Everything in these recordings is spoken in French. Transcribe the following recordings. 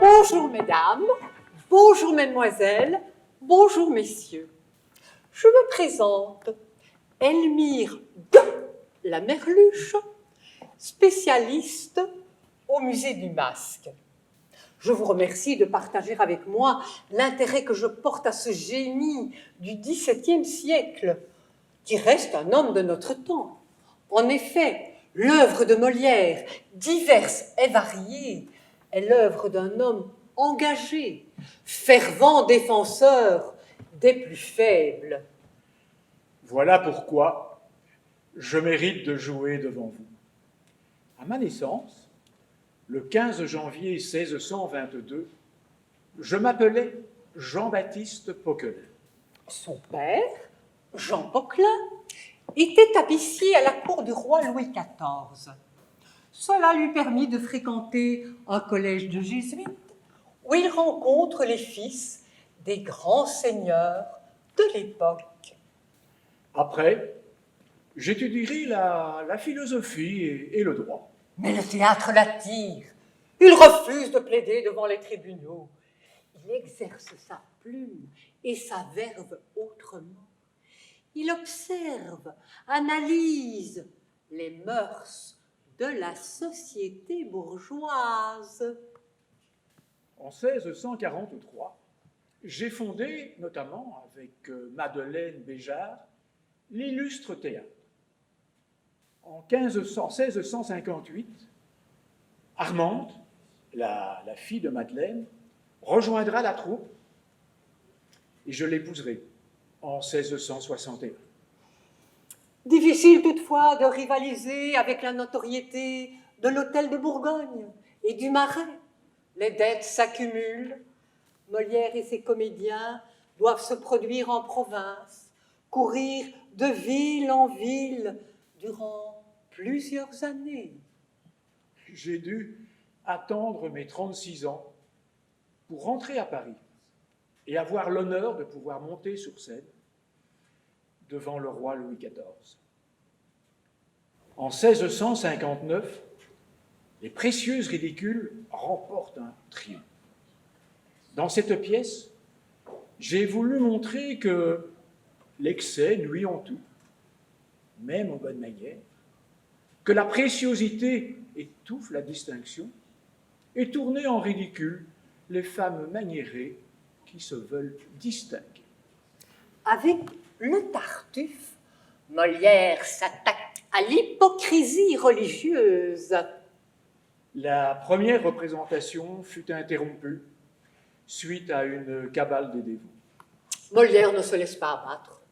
Bonjour mesdames, bonjour mesdemoiselles, bonjour messieurs. Je me présente, Elmire de la Merluche, spécialiste au musée du Masque. Je vous remercie de partager avec moi l'intérêt que je porte à ce génie du XVIIe siècle, qui reste un homme de notre temps. En effet, l'œuvre de Molière, diverse et variée, est l'œuvre d'un homme engagé, fervent défenseur des plus faibles. Voilà pourquoi je mérite de jouer devant vous. À ma naissance, le 15 janvier 1622, je m'appelais Jean-Baptiste Poquelin. Son père, Jean Poquelin, était tapissier à la cour du roi Louis XIV. Cela lui permit de fréquenter un collège de jésuites où il rencontre les fils des grands seigneurs de l'époque. Après, j'étudierai la philosophie et le droit. Mais le théâtre l'attire. Il refuse de plaider devant les tribunaux. Il exerce sa plume et sa verve autrement. Il observe, analyse les mœurs de la société bourgeoise. En 1643, j'ai fondé, notamment avec Madeleine Béjart, l'illustre théâtre. En 1658, Armande, la fille de Madeleine, rejoindra la troupe et je l'épouserai en 1661. Difficile toutefois de rivaliser avec la notoriété de l'hôtel de Bourgogne et du Marais. Les dettes s'accumulent. Molière et ses comédiens doivent se produire en province, courir de ville en ville durant plusieurs années. J'ai dû attendre mes 36 ans pour rentrer à Paris et avoir l'honneur de pouvoir monter sur scène devant le roi Louis XIV. En 1659, les précieuses ridicules remportent un triomphe. Dans cette pièce, j'ai voulu montrer que l'excès nuit en tout, même en bonne manière, que la préciosité étouffe la distinction, et tourner en ridicule les femmes maniérées qui se veulent distinguer. Avec le Tartuffe, Molière s'attaque à l'hypocrisie religieuse. La première représentation fut interrompue suite à une cabale des dévots. Molière ne se laisse pas abattre.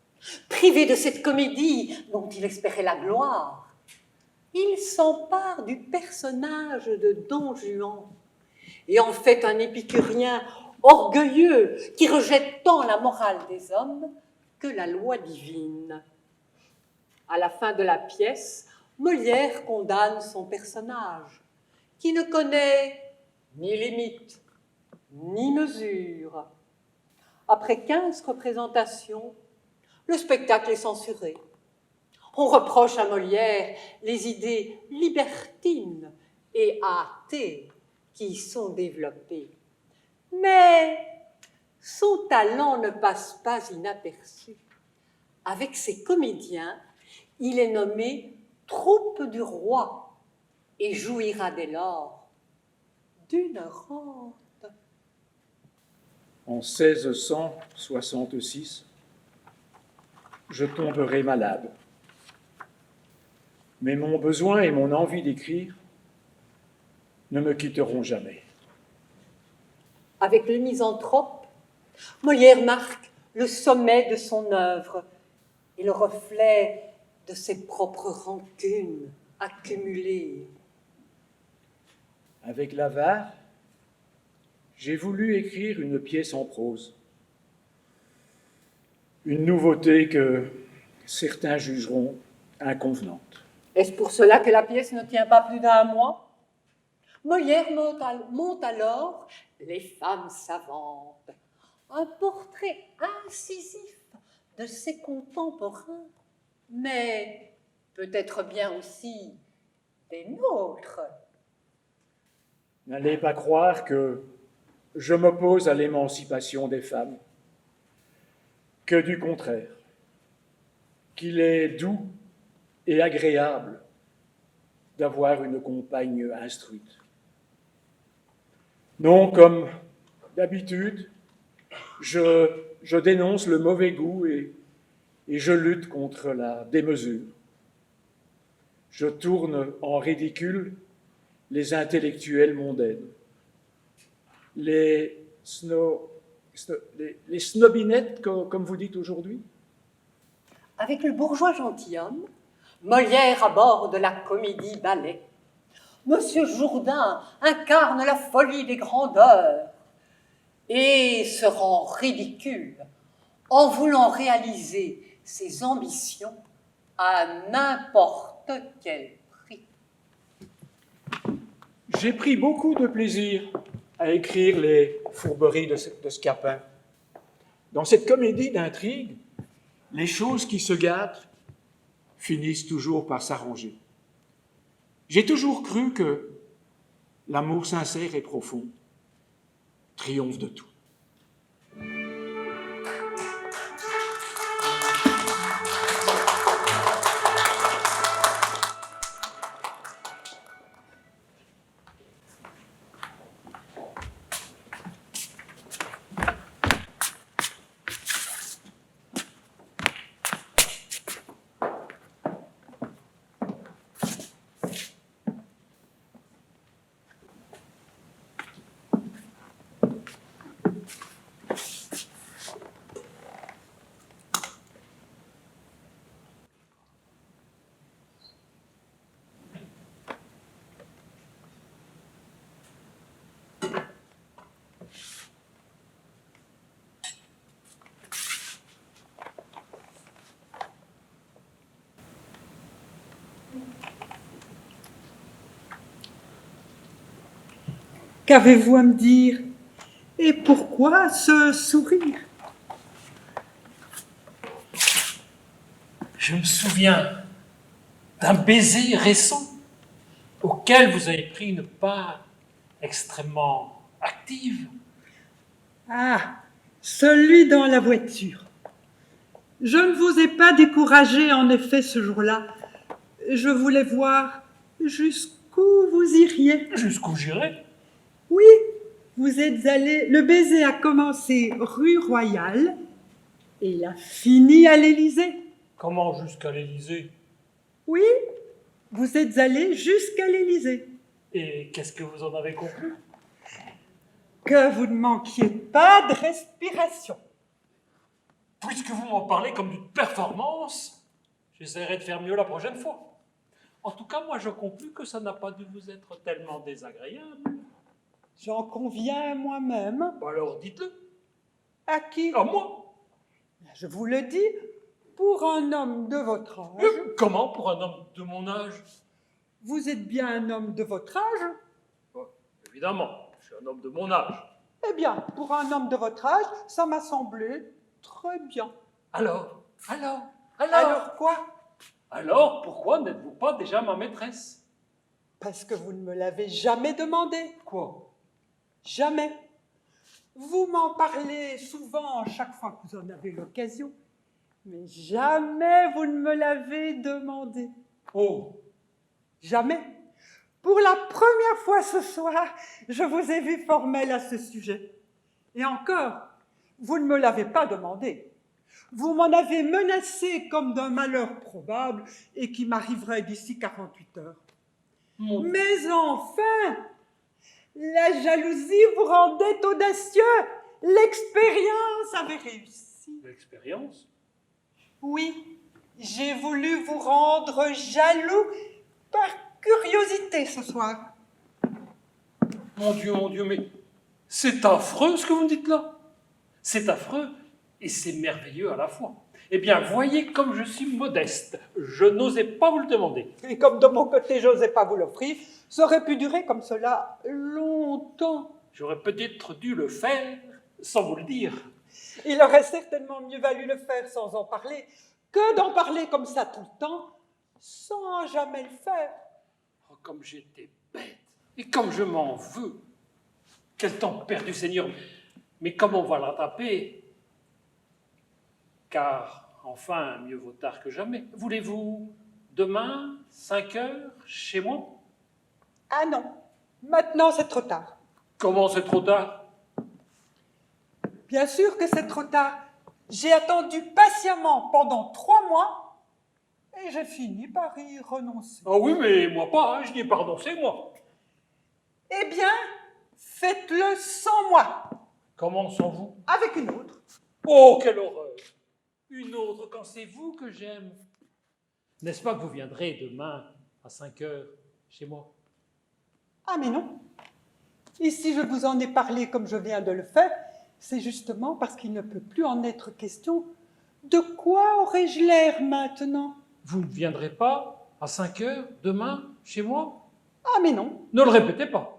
Privé de cette comédie dont il espérait la gloire, il s'empare du personnage de Don Juan et en fait un épicurien orgueilleux qui rejette tant la morale des hommes que la loi divine. À la fin de la pièce, Molière condamne son personnage, qui ne connaît ni limite, ni mesure. Après 15 représentations, le spectacle est censuré. On reproche à Molière les idées libertines et athées qui y sont développées. Mais son talent ne passe pas inaperçu. Avec ses comédiens, il est nommé troupe du roi et jouira dès lors d'une rente. En 1666, je tomberai malade. Mais mon besoin et mon envie d'écrire ne me quitteront jamais. Avec le misanthrope, Molière marque le sommet de son œuvre et le reflet de ses propres rancunes accumulées. Avec l'avare, j'ai voulu écrire une pièce en prose. Une nouveauté que certains jugeront inconvenante. Est-ce pour cela que la pièce ne tient pas plus d'1 mois? Molière monte alors les femmes savantes, un portrait incisif de ses contemporains, mais peut-être bien aussi des nôtres. N'allez pas croire que je m'oppose à l'émancipation des femmes, que du contraire, qu'il est doux et agréable d'avoir une compagne instruite. Non, comme d'habitude, je dénonce le mauvais goût et je lutte contre la démesure. Je tourne en ridicule les intellectuels mondaines, les snobinettes, comme vous dites aujourd'hui. Avec le bourgeois gentilhomme, Molière aborde la comédie-ballet. Monsieur Jourdain incarne la folie des grandeurs et se rend ridicule en voulant réaliser ses ambitions à n'importe quel prix. J'ai pris beaucoup de plaisir à écrire les fourberies de Scapin. Dans cette comédie d'intrigue, les choses qui se gâtent finissent toujours par s'arranger. J'ai toujours cru que l'amour sincère et profond triomphe de tout. Qu'avez-vous à me dire? Et pourquoi ce sourire? Je me souviens d'un baiser récent auquel vous avez pris une part extrêmement active. Ah, celui dans la voiture. Je ne vous ai pas découragé en effet ce jour-là. Je voulais voir jusqu'où vous iriez. Jusqu'où j'irai? Oui, vous êtes allé. Le baiser a commencé rue Royale et il a fini à l'Élysée. Comment jusqu'à l'Élysée? Oui, vous êtes allé jusqu'à l'Élysée. Et qu'est-ce que vous en avez conclu? Que vous ne manquiez pas de respiration. Puisque vous m'en parlez comme d'une performance, j'essaierai de faire mieux la prochaine fois. En tout cas, moi, je conclus que ça n'a pas dû vous être tellement désagréable. J'en conviens moi-même. Alors, dites-le. À qui? À moi. Je vous le dis, pour un homme de votre âge. Comment pour un homme de mon âge? Vous êtes bien un homme de votre âge? Évidemment, je suis un homme de mon âge. Eh bien, pour un homme de votre âge, ça m'a semblé très bien. Alors Alors quoi? Alors, pourquoi n'êtes-vous pas déjà ma maîtresse? Parce que vous ne me l'avez jamais demandé. Quoi? Jamais. Vous m'en parlez souvent chaque fois que vous en avez l'occasion, mais jamais vous ne me l'avez demandé. Oh, Jamais. Pour la première fois ce soir, je vous ai vu formel à ce sujet. Et encore, vous ne me l'avez pas demandé. Vous m'en avez menacé comme d'un malheur probable et qui m'arriverait d'ici 48 heures. Mais enfin, la jalousie vous rendait audacieux. L'expérience avait réussi. l'expérience? Oui, j'ai voulu vous rendre jaloux par curiosité ce soir. Mon Dieu, mais c'est affreux ce que vous me dites là. C'est affreux et c'est merveilleux à la fois. Eh bien, voyez comme je suis modeste. Je n'osais pas vous le demander. Et comme de mon côté, je n'osais pas vous l'offrir, ça aurait pu durer comme cela longtemps. J'aurais peut-être dû le faire sans vous le dire. Il aurait certainement mieux valu le faire sans en parler que d'en parler comme ça tout le temps, sans jamais le faire. Oh, comme j'étais bête et comme je m'en veux. Quel temps perdu, Seigneur. Mais comment on va le rattraper? Car, enfin, mieux vaut tard que jamais. Voulez-vous, demain, 5 heures, chez moi? Ah non, maintenant c'est trop tard. Comment c'est trop tard? Bien sûr que c'est trop tard. J'ai attendu patiemment pendant 3 mois et j'ai fini par y renoncer. Ah oui, mais moi pas, hein, je n'y ai pas renoncé, moi. Eh bien, faites-le sans moi, Comment sans vous? avec une autre. Oh, quelle horreur! Une autre quand c'est vous que j'aime. N'est-ce pas que vous viendrez demain à 5 heures chez moi? Ah mais non. Et si je vous en ai parlé comme je viens de le faire, c'est justement parce qu'il ne peut plus en être question. De quoi aurais-je l'air maintenant? Vous ne viendrez pas à 5 heures demain chez moi? Ah mais non. Ne le répétez pas.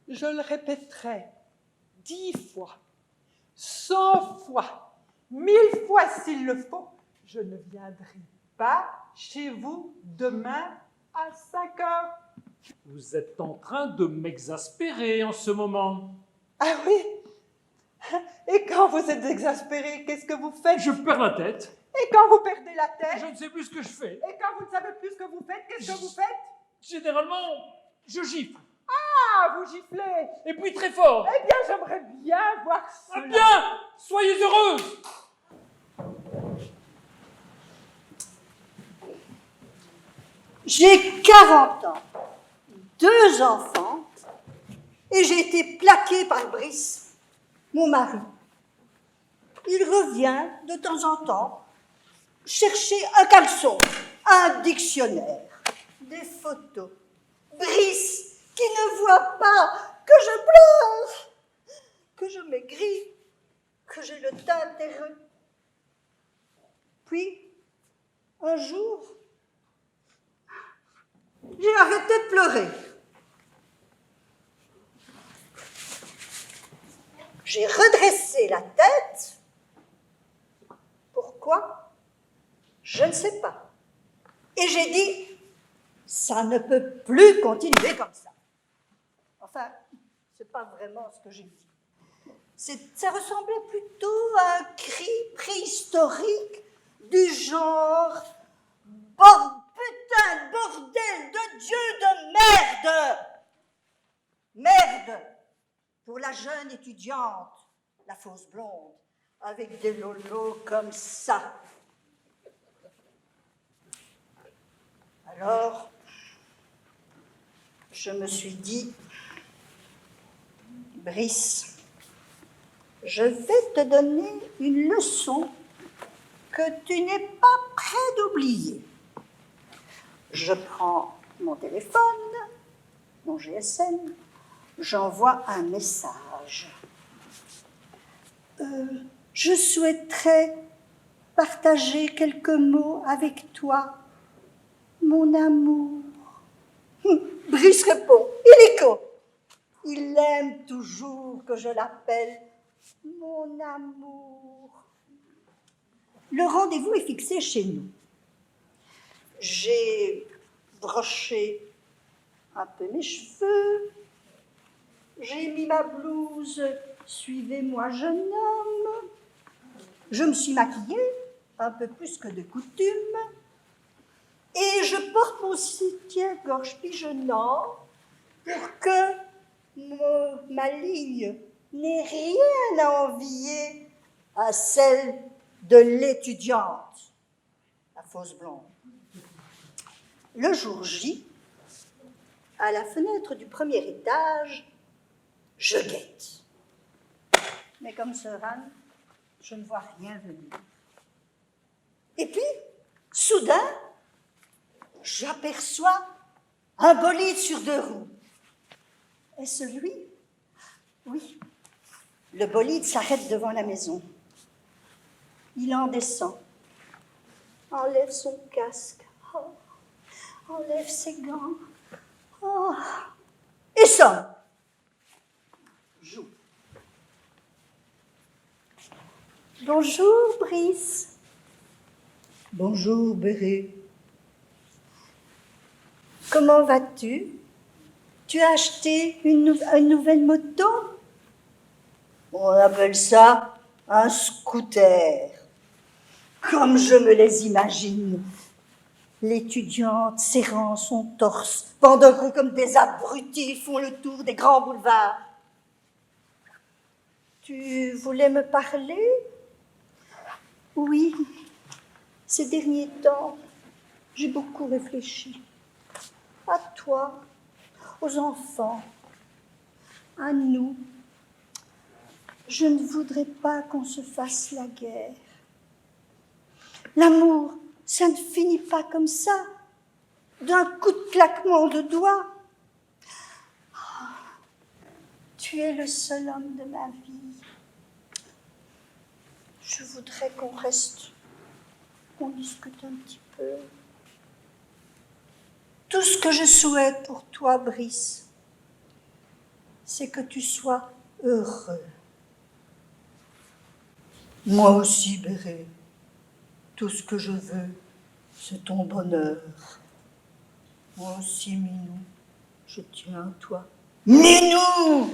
Je le répéterai 10 fois, 100 fois, 1000 fois s'il le faut. Je ne viendrai pas chez vous demain à 5 heures. Vous êtes en train de m'exaspérer en ce moment. Ah oui? Et quand vous êtes exaspéré, qu'est-ce que vous faites? Je perds la tête. Et quand vous perdez la tête? Je ne sais plus ce que je fais. Et quand vous ne savez plus ce que vous faites, qu'est-ce que vous faites? Généralement, je gifle. Ah, vous giflez! Et puis très fort. Eh bien, j'aimerais bien voir Ah cela. bien! Soyez heureuse! J'ai 40 ans, 2 enfants, et j'ai été plaquée par Brice, mon mari. Il revient de temps en temps chercher un caleçon, un dictionnaire, des photos. Brice, qui ne voit pas que je pleure, que je maigris, que j'ai le teint terreux. Puis, un jour, j'ai arrêté de pleurer. J'ai redressé la tête. Pourquoi? Je ne sais pas. Et j'ai dit, ça ne peut plus continuer comme ça. Enfin, c'est pas vraiment ce que j'ai dit. Ça ressemblait plutôt à un cri préhistorique du genre « putain de bordel de Dieu de merde !» Merde pour la jeune étudiante, la fausse blonde, avec des lolos comme ça. Alors, je me suis dit, Brice, je vais te donner une leçon que tu n'es pas prêt d'oublier. Je prends mon téléphone, mon GSM, j'envoie un message. Je souhaiterais partager quelques mots avec toi, mon amour. Brice répond, illico. Il aime toujours que je l'appelle mon amour. Le rendez-vous est fixé chez nous. J'ai broché un peu mes cheveux, j'ai mis ma blouse « Suivez-moi, jeune homme ». Je me suis maquillée, un peu plus que de coutume, et je porte mon soutien-gorge pigeonnant pour que ma ligne n'ait rien à envier à celle de l'étudiante, la fausse blonde. Le jour J, à la fenêtre du premier étage, je guette. Mais comme Sœur Anne, je ne vois rien venir. Et puis, soudain, j'aperçois un bolide sur 2 roues. Est-ce lui? Oui. Le bolide s'arrête devant la maison. Il en descend, enlève son casque, enlève ses gants, et sonne. Joue. Bonjour, Brice. Bonjour, Béré. Comment vas-tu? Tu as acheté une nouvelle moto? On appelle ça un scooter. Comme je me les imagine. L'étudiante serrant son torse, pendant que comme des abrutis font le tour des grands boulevards. Tu voulais me parler? Oui, ces derniers temps, j'ai beaucoup réfléchi. À toi, aux enfants, à nous. Je ne voudrais pas qu'on se fasse la guerre. L'amour, ça ne finit pas comme ça, d'un coup de claquement de doigts. Oh, tu es le seul homme de ma vie. Je voudrais qu'on discute un petit peu. Tout ce que je souhaite pour toi, Brice, c'est que tu sois heureux. Moi aussi, Béré, tout ce que je veux, c'est ton bonheur. Moi aussi, Minou, je tiens à toi. Minou!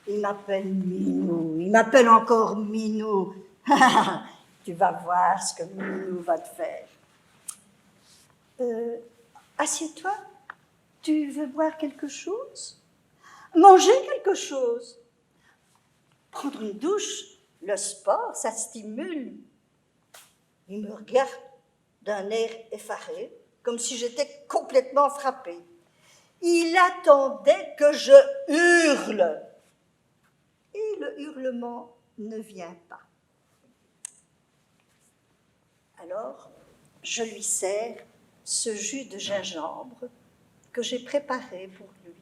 Il m'appelle Minou, il m'appelle encore Minou. Tu vas voir ce que Minou va te faire. Assieds-toi, tu veux boire quelque chose? Manger quelque chose? Prendre une douche? Le sport, ça stimule. Il me regarde d'un air effaré, comme si j'étais complètement frappée. Il attendait que je hurle. Et le hurlement ne vient pas. Alors, je lui sers ce jus de gingembre que j'ai préparé pour lui,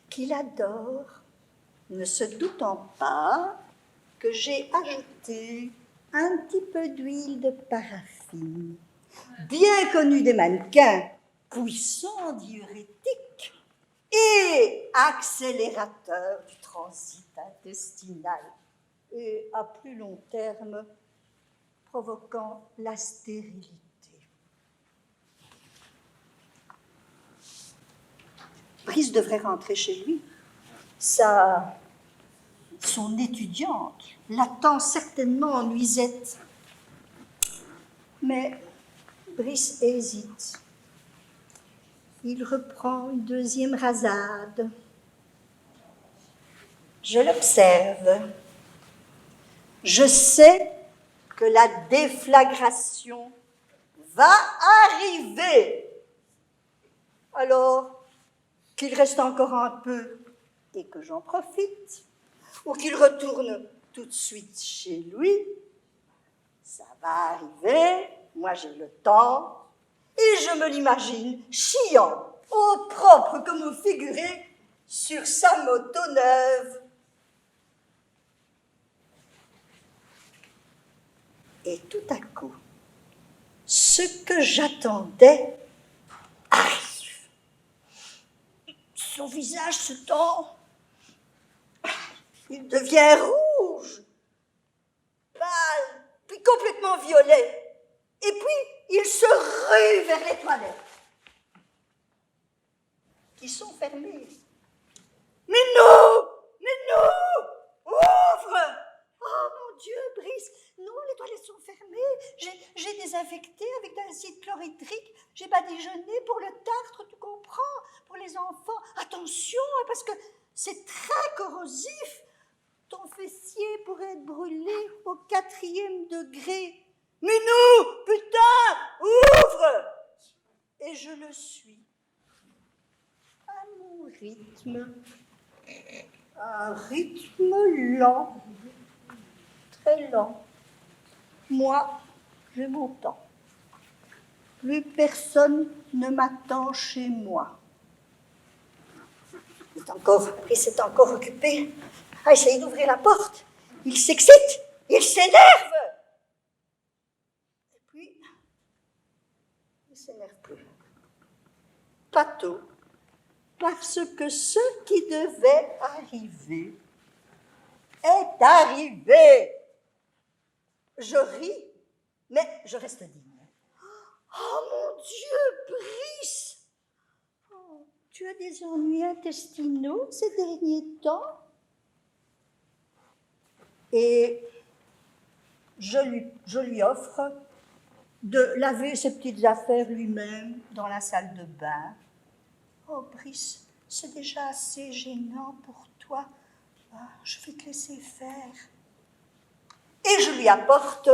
qu'il adore, ne se doutant pas que j'ai ajouté un petit peu d'huile de paraffine, bien connue des mannequins, puissant diurétique et accélérateur du transit intestinal, et à plus long terme, provoquant la stérilité. Brice devrait rentrer chez lui. Son étudiante l'attend certainement en nuisette. Mais Brice hésite. Il reprend une deuxième rasade. Je l'observe. Je sais que la déflagration va arriver. Alors qu'il reste encore un peu et que j'en profite, ou qu'il retourne tout de suite chez lui, ça va arriver, moi j'ai le temps, et je me l'imagine chiant, au propre comme au figuré, sur sa moto neuve. Et tout à coup, ce que j'attendais arrive. Son visage se tend, il devient rouge, pâle, puis complètement violet. Et puis, il se rue vers les toilettes, qui sont fermées. Minou, ouvre! Oh mon Dieu, Brice, non, les toilettes sont fermées. J'ai désinfecté avec de l'acide chlorhydrique. J'ai badigeonné pour le tartre, tu comprends, pour les enfants. Attention, parce que c'est très corrosif. Ton fessier pourrait être brûlé au 4e degré. Minou, putain, ouvre! Et je le suis. À mon rythme. Un rythme lent. Très lent. Moi, j'ai mon temps. Plus personne ne m'attend chez moi. Brice est encore occupé à essayer d'ouvrir la porte. Il s'excite, il s'énerve. Et puis, il ne s'énerve plus. Pas tôt, parce que ce qui devait arriver est arrivé. Je ris, mais je reste digne. Oh mon Dieu, Brice! Oh, tu as des ennuis intestinaux ces derniers temps? Et je lui offre de laver ses petites affaires lui-même dans la salle de bain. Oh, Brice, c'est déjà assez gênant pour toi. Ah, je vais te laisser faire. Et je lui apporte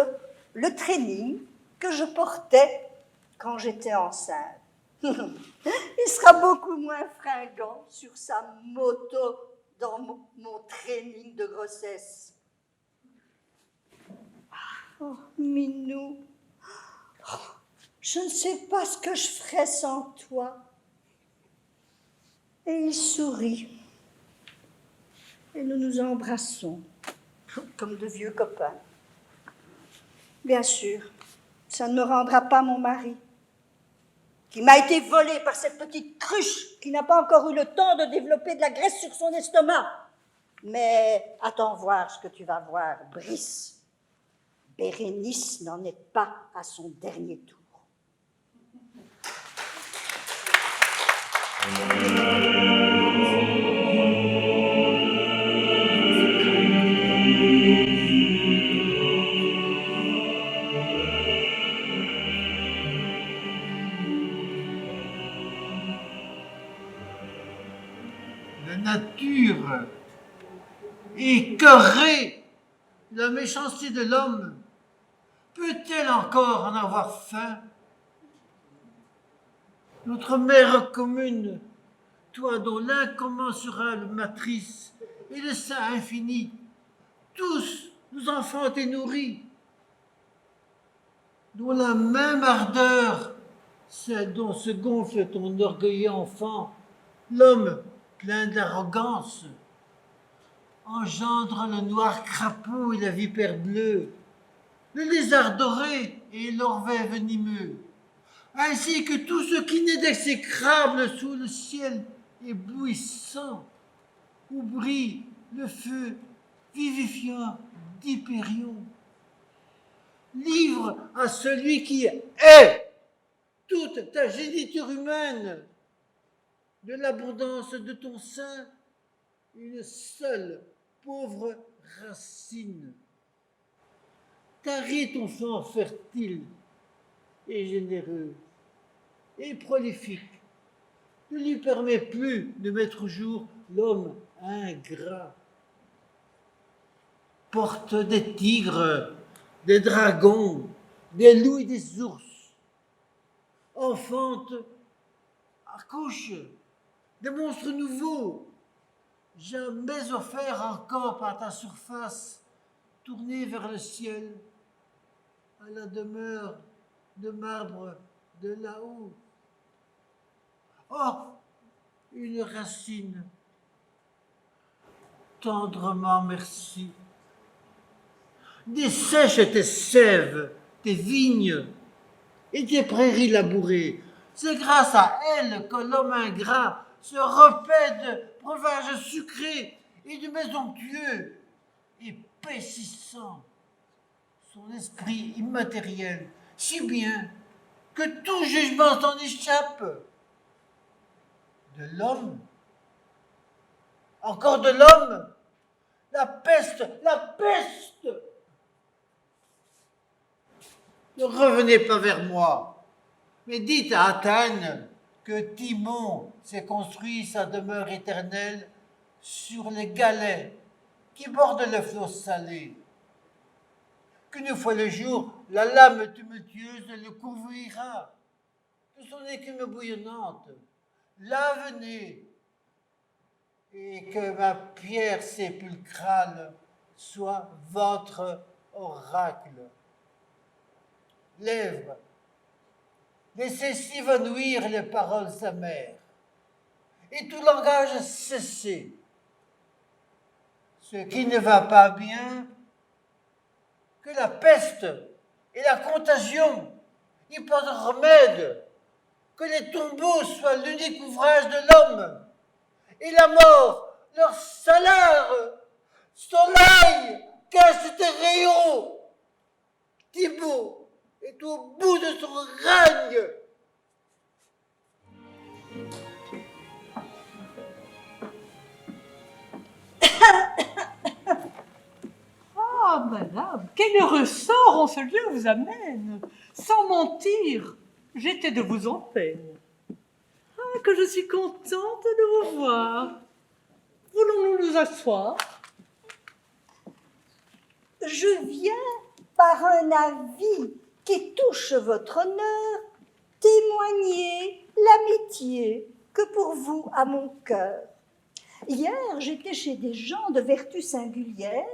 le training que je portais quand j'étais enceinte. Il sera beaucoup moins fringant sur sa moto dans mon training de grossesse. Oh, Minou, je ne sais pas ce que je ferais sans toi. Et il sourit. Et nous nous embrassons, comme de vieux copains. Bien sûr, ça ne me rendra pas mon mari, qui m'a été volé par cette petite cruche qui n'a pas encore eu le temps de développer de la graisse sur son estomac. Mais attends voir ce que tu vas voir, Brice. Bérénice n'en est pas à son dernier tour. La nature écœurée, la méchanceté de l'homme, peut-elle encore en avoir faim? Notre mère commune, toi dont l'incommensurable matrice et le sein infini, tous nous enfants t'es nourris, dont la même ardeur, celle dont se gonfle ton orgueilleux enfant, l'homme plein d'arrogance, engendre le noir crapaud et la vipère bleue, le lézard doré et l'orvet venimeux, ainsi que tout ce qui n'est d'exécrable sous le ciel éblouissant, où brille le feu vivifiant d'Hypérion. Livre à celui qui est toute ta géniture humaine, de l'abondance de ton sein, une seule pauvre racine. Taris ton flanc fertile et généreux et prolifique. Ne lui permet plus de mettre au jour l'homme ingrat. Porte des tigres, des dragons, des loups et des ours. Enfante, accouche des monstres nouveaux, jamais offerts encore par ta surface, tournée vers le ciel, à la demeure de marbre de là-haut. Oh, une racine, tendrement merci. Dessèche tes sèves, tes vignes et tes prairies labourées. C'est grâce à elle que l'homme ingrat se repaît de breuvages sucrés et de mets onctueux, épaississant son esprit immatériel, si bien que tout jugement s'en échappe. De l'homme, encore de l'homme, la peste, la peste. Ne revenez pas vers moi, mais dites à Athènes que Timon s'est construit sa demeure éternelle sur les galets qui bordent le flot salé. Qu'une fois le jour, la lame tumultueuse le couvrira de son écume bouillonnante. Là venez, et que ma pierre sépulcrale soit votre oracle. Lèvres, laissez s'évanouir les paroles amères, et tout langage cesser. Ce qui ne va pas bien, que la peste et la contagion n'y pas de remède, que les tombeaux soient l'unique ouvrage de l'homme, et la mort leur salaire. Soleil, cache tes rayons. Thibaut est au bout de son règne. quel heureux sort en ce lieu vous amène. Sans mentir, j'étais de vous en peine. Ah, que je suis contente de vous voir. Voulons-nous nous asseoir? Je viens par un avis qui touche votre honneur témoigner l'amitié que pour vous a mon cœur. Hier, j'étais chez des gens de vertu singulière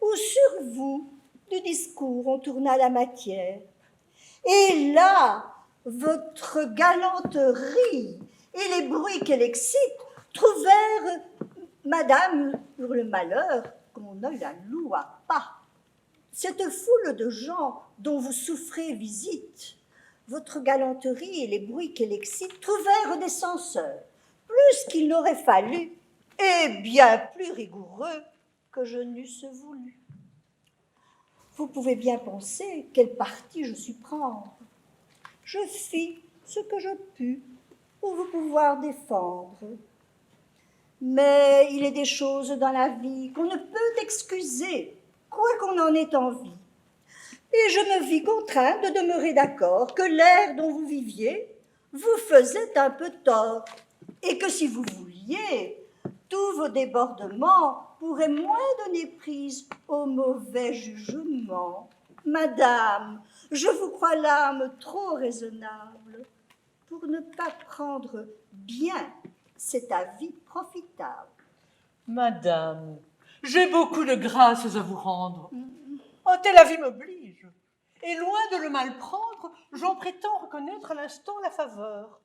où sur vous du discours on tourna la matière. Et là, votre galanterie et les bruits qu'elle excite trouvèrent madame pour le malheur qu'on ne la loua pas. Cette foule de gens dont vous souffrez visite, votre galanterie et les bruits qu'elle excite trouvèrent des censeurs, plus qu'il n'aurait fallu, et bien plus rigoureux que je n'eusse voulu. Vous pouvez bien penser quel parti je suis prendre. Je fis ce que je pus pour vous pouvoir défendre. Mais il est des choses dans la vie qu'on ne peut excuser, quoi qu'on en ait envie. Et je me vis contrainte de demeurer d'accord que l'air dont vous viviez vous faisait un peu tort, et que si vous vouliez, tous vos débordements pourraient moins donner prise au mauvais jugement. Madame, je vous crois l'âme trop raisonnable pour ne pas prendre bien cet avis profitable. Madame, j'ai beaucoup de grâces à vous rendre. Un tel avis m'oblige. Et loin de le mal prendre, j'en prétends reconnaître à l'instant la faveur,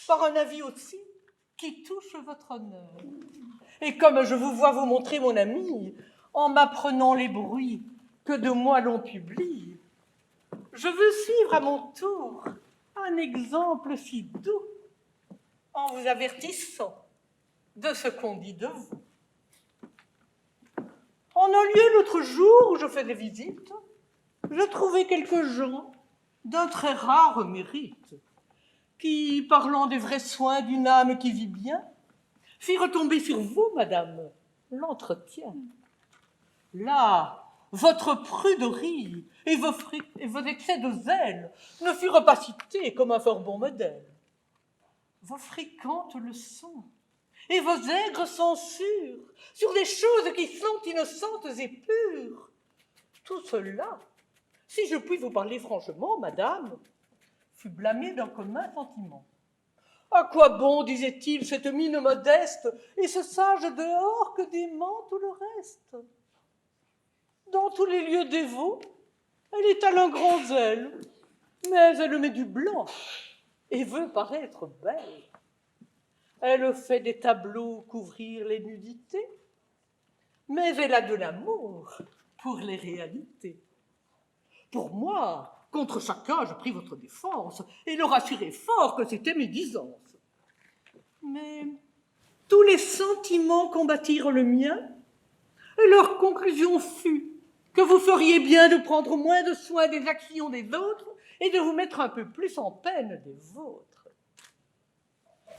par un avis aussi qui touche votre honneur. Et comme je vous vois vous montrer mon ami, en m'apprenant les bruits que de moi l'on publie, je veux suivre à mon tour un exemple si doux, en vous avertissant de ce qu'on dit de vous. En un lieu l'autre jour où je faisais visite, je trouvai quelques gens d'un très rare mérite, qui, parlant des vrais soins d'une âme qui vit bien, fit retomber sur vous, madame, l'entretien. Là, votre pruderie et vos excès de zèle ne furent pas cités comme un fort bon modèle. Vos fréquentes leçons et vos aigres censures sur des choses qui sont innocentes et pures, tout cela, si je puis vous parler franchement, madame, fut blâmé d'un commun sentiment. À quoi bon, disait-il, cette mine modeste et ce sage dehors que dément tout le reste? Dans tous les lieux dévots, elle étale un grand zèle, mais elle met du blanc et veut paraître belle. Elle fait des tableaux couvrir les nudités, mais elle a de l'amour pour les réalités. Pour moi, contre chacun, je pris votre défense et leur assurai fort que c'était médisance. Mais tous les sentiments combattirent le mien, et leur conclusion fut que vous feriez bien de prendre moins de soin des actions des autres et de vous mettre un peu plus en peine des vôtres.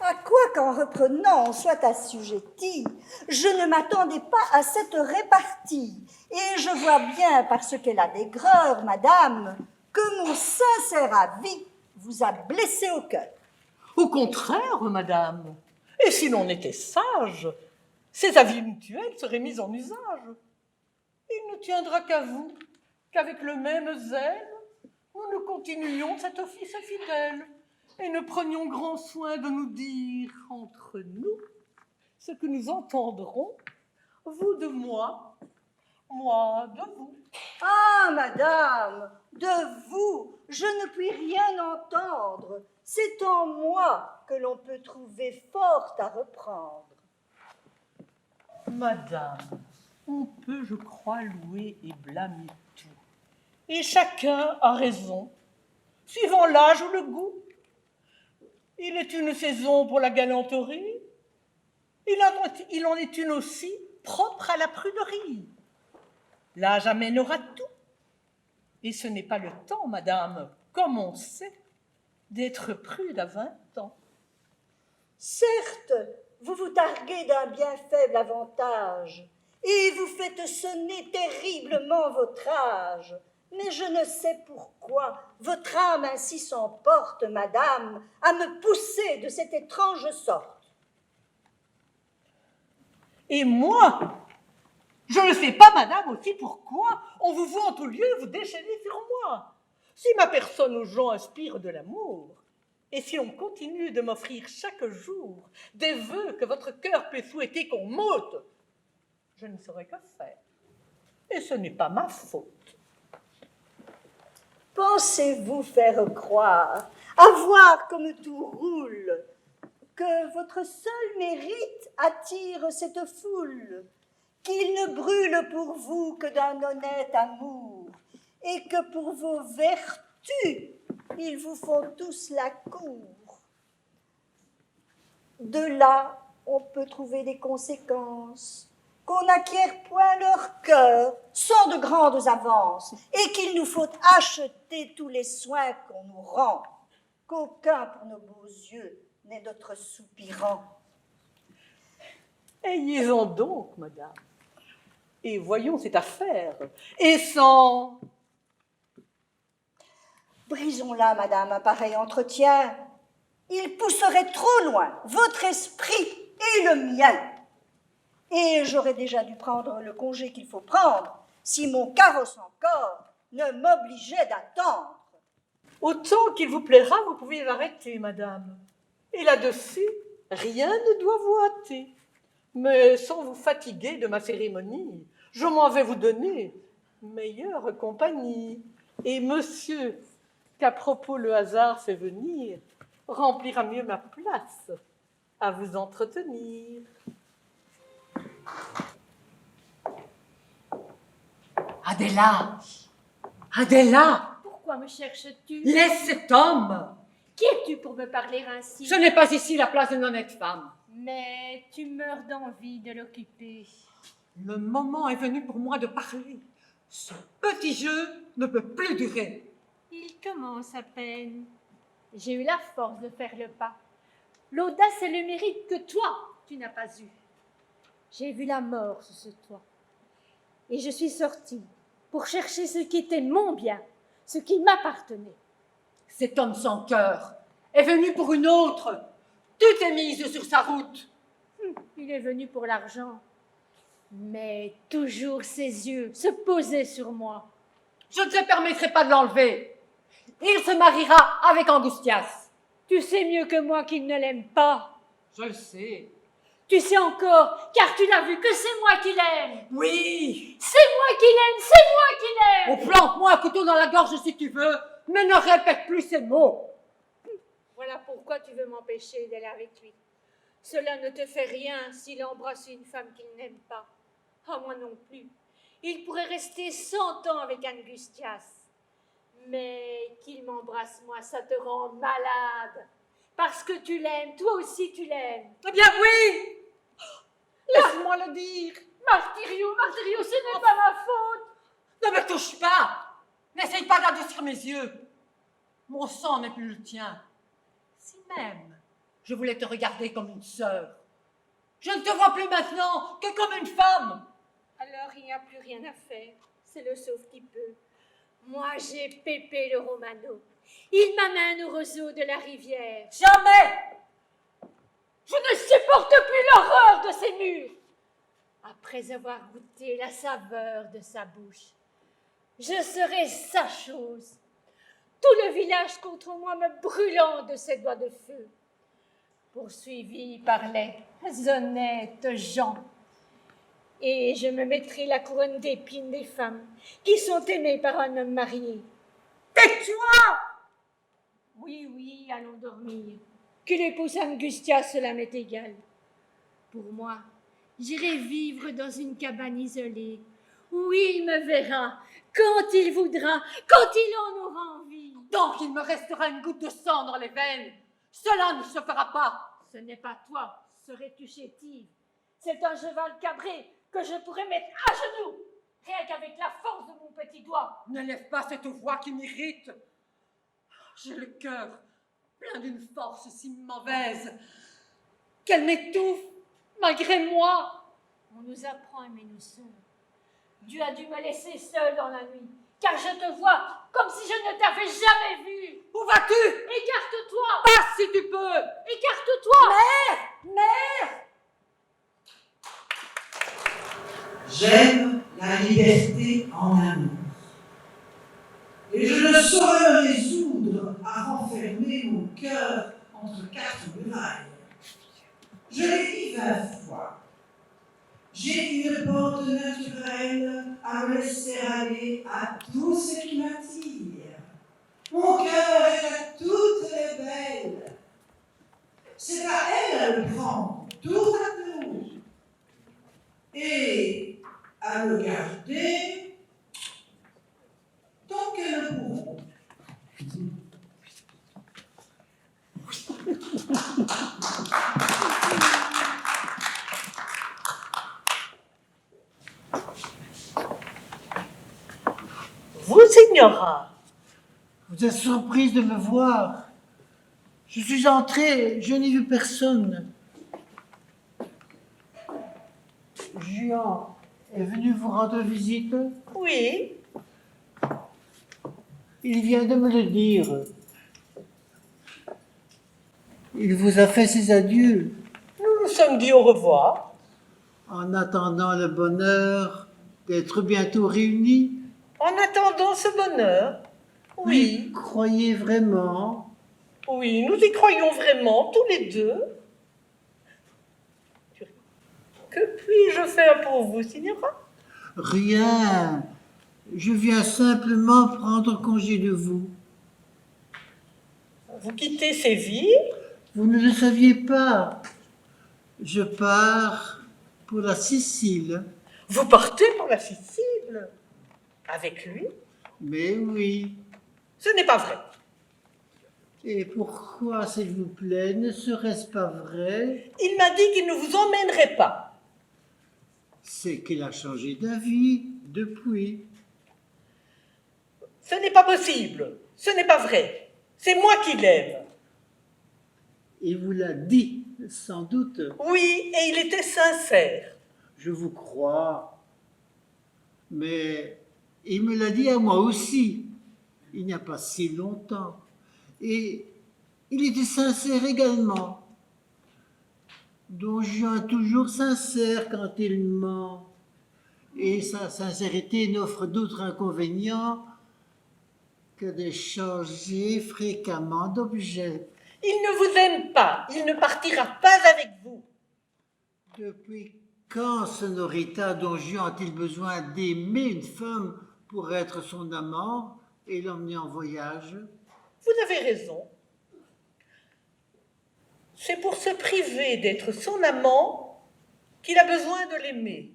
À quoi qu'en reprenant on soit assujetti, je ne m'attendais pas à cette répartie, et je vois bien par ce qu'elle a d'aigreur, madame, que mon sincère avis vous a blessé au cœur. Au contraire, madame, et si l'on était sage, ces avis mutuels seraient mis en usage. Il ne tiendra qu'à vous qu'avec le même zèle, nous nous continuions cet office fidèle et ne prenions grand soin de nous dire entre nous ce que nous entendrons, vous de moi de vous. Ah, madame, de vous, je ne puis rien entendre. C'est en moi que l'on peut trouver fort à reprendre. Madame, on peut, je crois, louer et blâmer tout. Et chacun a raison, suivant l'âge ou le goût. Il est une saison pour la galanterie, il en est une aussi propre à la pruderie. L'âge amènera tout. Et ce n'est pas le temps, madame, comme on sait, d'être prude à 20 ans. Certes, vous vous targuez d'un bien faible avantage, et vous faites sonner terriblement votre âge. Mais je ne sais pourquoi votre âme ainsi s'emporte, madame, à me pousser de cette étrange sorte. Et moi, je ne sais pas, madame, aussi pourquoi on vous voit en tout lieu vous déchaîner sur moi. Si ma personne aux gens inspire de l'amour, et si on continue de m'offrir chaque jour des vœux que votre cœur peut souhaiter qu'on m'ôte, je ne saurais que faire. Et ce n'est pas ma faute. Pensez-vous faire croire, à voir comme tout roule, que votre seul mérite attire cette foule, qu'il ne brûle pour vous que d'un honnête amour, et que pour vos vertus, ils vous font tous la cour. De là, on peut trouver des conséquences, qu'on n'acquiert point leur cœur sans de grandes avances, et qu'il nous faut acheter tous les soins qu'on nous rend, qu'aucun pour nos beaux yeux n'est notre soupirant. Ayez-en donc, madame, et voyons cette affaire, et sans... Brisons-là, madame, un pareil entretien. Il pousserait trop loin votre esprit et le mien. Et j'aurais déjà dû prendre le congé qu'il faut prendre si mon carrosse encore ne m'obligeait d'attendre. Autant qu'il vous plaira, vous pouvez arrêter, madame. Et là-dessus, rien ne doit vous hâter. Mais sans vous fatiguer de ma cérémonie, je m'en vais vous donner meilleure compagnie. Et monsieur, qu'à propos le hasard fait venir, remplira mieux ma place à vous entretenir. Adéla, Adéla, Pourquoi me cherches-tu? laisse cet homme. Qui es-tu pour me parler ainsi? Ce n'est pas ici la place d'une honnête femme. Mais tu meurs d'envie de l'occuper. Le moment est venu pour moi de parler. Ce petit jeu ne peut plus durer. Il commence à peine. J'ai eu la force de faire le pas. L'audace et le mérite que toi, tu n'as pas eu. J'ai vu la mort sur ce toit. Et je suis sortie pour chercher ce qui était mon bien, ce qui m'appartenait. Cet homme sans cœur est venu pour une autre. Tu t'es mise sur sa route. Il est venu pour l'argent. Mais toujours ses yeux se posaient sur moi. Je ne te permettrai pas de l'enlever. Il se mariera avec Angustias. Tu sais mieux que moi qu'il ne l'aime pas. Je le sais. Tu sais encore, car tu l'as vu, que c'est moi qui l'aime. Oui. C'est moi qui l'aime, c'est moi qui l'aime. Oh, plante-moi un couteau dans la gorge si tu veux, mais ne répète plus ces mots. Voilà pourquoi tu veux m'empêcher d'aller avec lui. Cela ne te fait rien s'il embrasse une femme qu'il n'aime pas. Ah, moi non plus. Il pourrait rester 100 ans avec Angustias. Mais qu'il m'embrasse moi, ça te rend malade. Parce que tu l'aimes, toi aussi tu l'aimes. Eh bien oui. Laisse-moi le dire. Martirio, Martirio, ce n'est pas ma faute. Ne me touche pas. N'essaye pas d'adoucir mes yeux. Mon sang n'est plus le tien. Si même je voulais te regarder comme une sœur, je ne te vois plus maintenant que comme une femme. Alors il n'y a plus rien à faire. C'est le sauve qui peut. Moi, j'ai Pépé le Romano. Il m'amène au roseau de la rivière. Jamais. Je ne supporte plus l'horreur de ces murs. Après avoir goûté la saveur de sa bouche, je serai sa chose. Tout le village contre moi me brûlant de ses doigts de feu. Poursuivi par les honnêtes gens. Et je me mettrai la couronne d'épines des femmes qui sont aimées par un homme marié. Tais-toi. Oui, oui, allons dormir. Qu'il épouse Angustia, cela m'est égal. Pour moi, j'irai vivre dans une cabane isolée, où il me verra, quand il voudra, quand il en aura envie. Donc il me restera une goutte de sang dans les veines. Cela ne se fera pas. Ce n'est pas toi, serais-tu chétive. C'est un cheval cabré que je pourrais mettre à genoux, rien qu'avec la force de mon petit doigt. Ne lève pas cette voix qui m'irrite. J'ai le cœur plein d'une force si mauvaise qu'elle m'étouffe malgré moi. On nous apprend à aimer nos sœurs. Dieu a dû me laisser seule dans la nuit, car je te vois comme si je ne t'avais jamais vue. Où vas-tu? Écarte-toi! Passe si tu peux! Écarte-toi! Mère! J'aime la liberté en amour. Et je ne saurais me résoudre à renfermer mon cœur entre quatre murailles. Je l'ai dit 20 fois. J'ai une pente naturelle à me laisser aller à tout ce qui m'attire. Mon cœur est à toutes les belles. C'est à elles à le prendre, tour à tour. Et à le garder tant qu'elles le pourront. Vous, Signora, Vous êtes surprise de me voir. Je suis entrée, je n'ai vu personne. Juan est venu vous rendre visite. oui, Il vient de me le dire. Il vous a fait ses adieux nous nous sommes dit au revoir. en attendant le bonheur d'être bientôt réunis. En attendant ce bonheur, oui, Croyez vraiment? oui, nous y croyons vraiment, tous les deux. Que puis-je faire pour vous, Signora? Rien. Je viens simplement prendre congé de vous. Vous quittez Séville? Vous ne le saviez pas. Je pars pour la Sicile. Vous partez pour la Sicile? Avec lui? Mais oui. Ce n'est pas vrai. Et pourquoi, s'il vous plaît, ne serait-ce pas vrai? Il m'a dit qu'il ne vous emmènerait pas. C'est qu'il a changé d'avis depuis. Ce n'est pas possible. Ce n'est pas vrai. C'est moi qui l'aime. Il vous l'a dit, sans doute. Oui, et il était sincère. Je vous crois. Mais il me l'a dit à moi aussi, il n'y a pas si longtemps. Et il était sincère également. Don Juan est toujours sincère quand il ment. Et sa sincérité n'offre d'autre inconvénient que de changer fréquemment d'objet. Il ne vous aime pas. Il ne partira pas avec vous. Depuis quand, Sonorita, Don Juan a-t-il besoin d'aimer une femme pour être son amant et l'emmener en voyage? Vous avez raison. C'est pour se priver d'être son amant qu'il a besoin de l'aimer.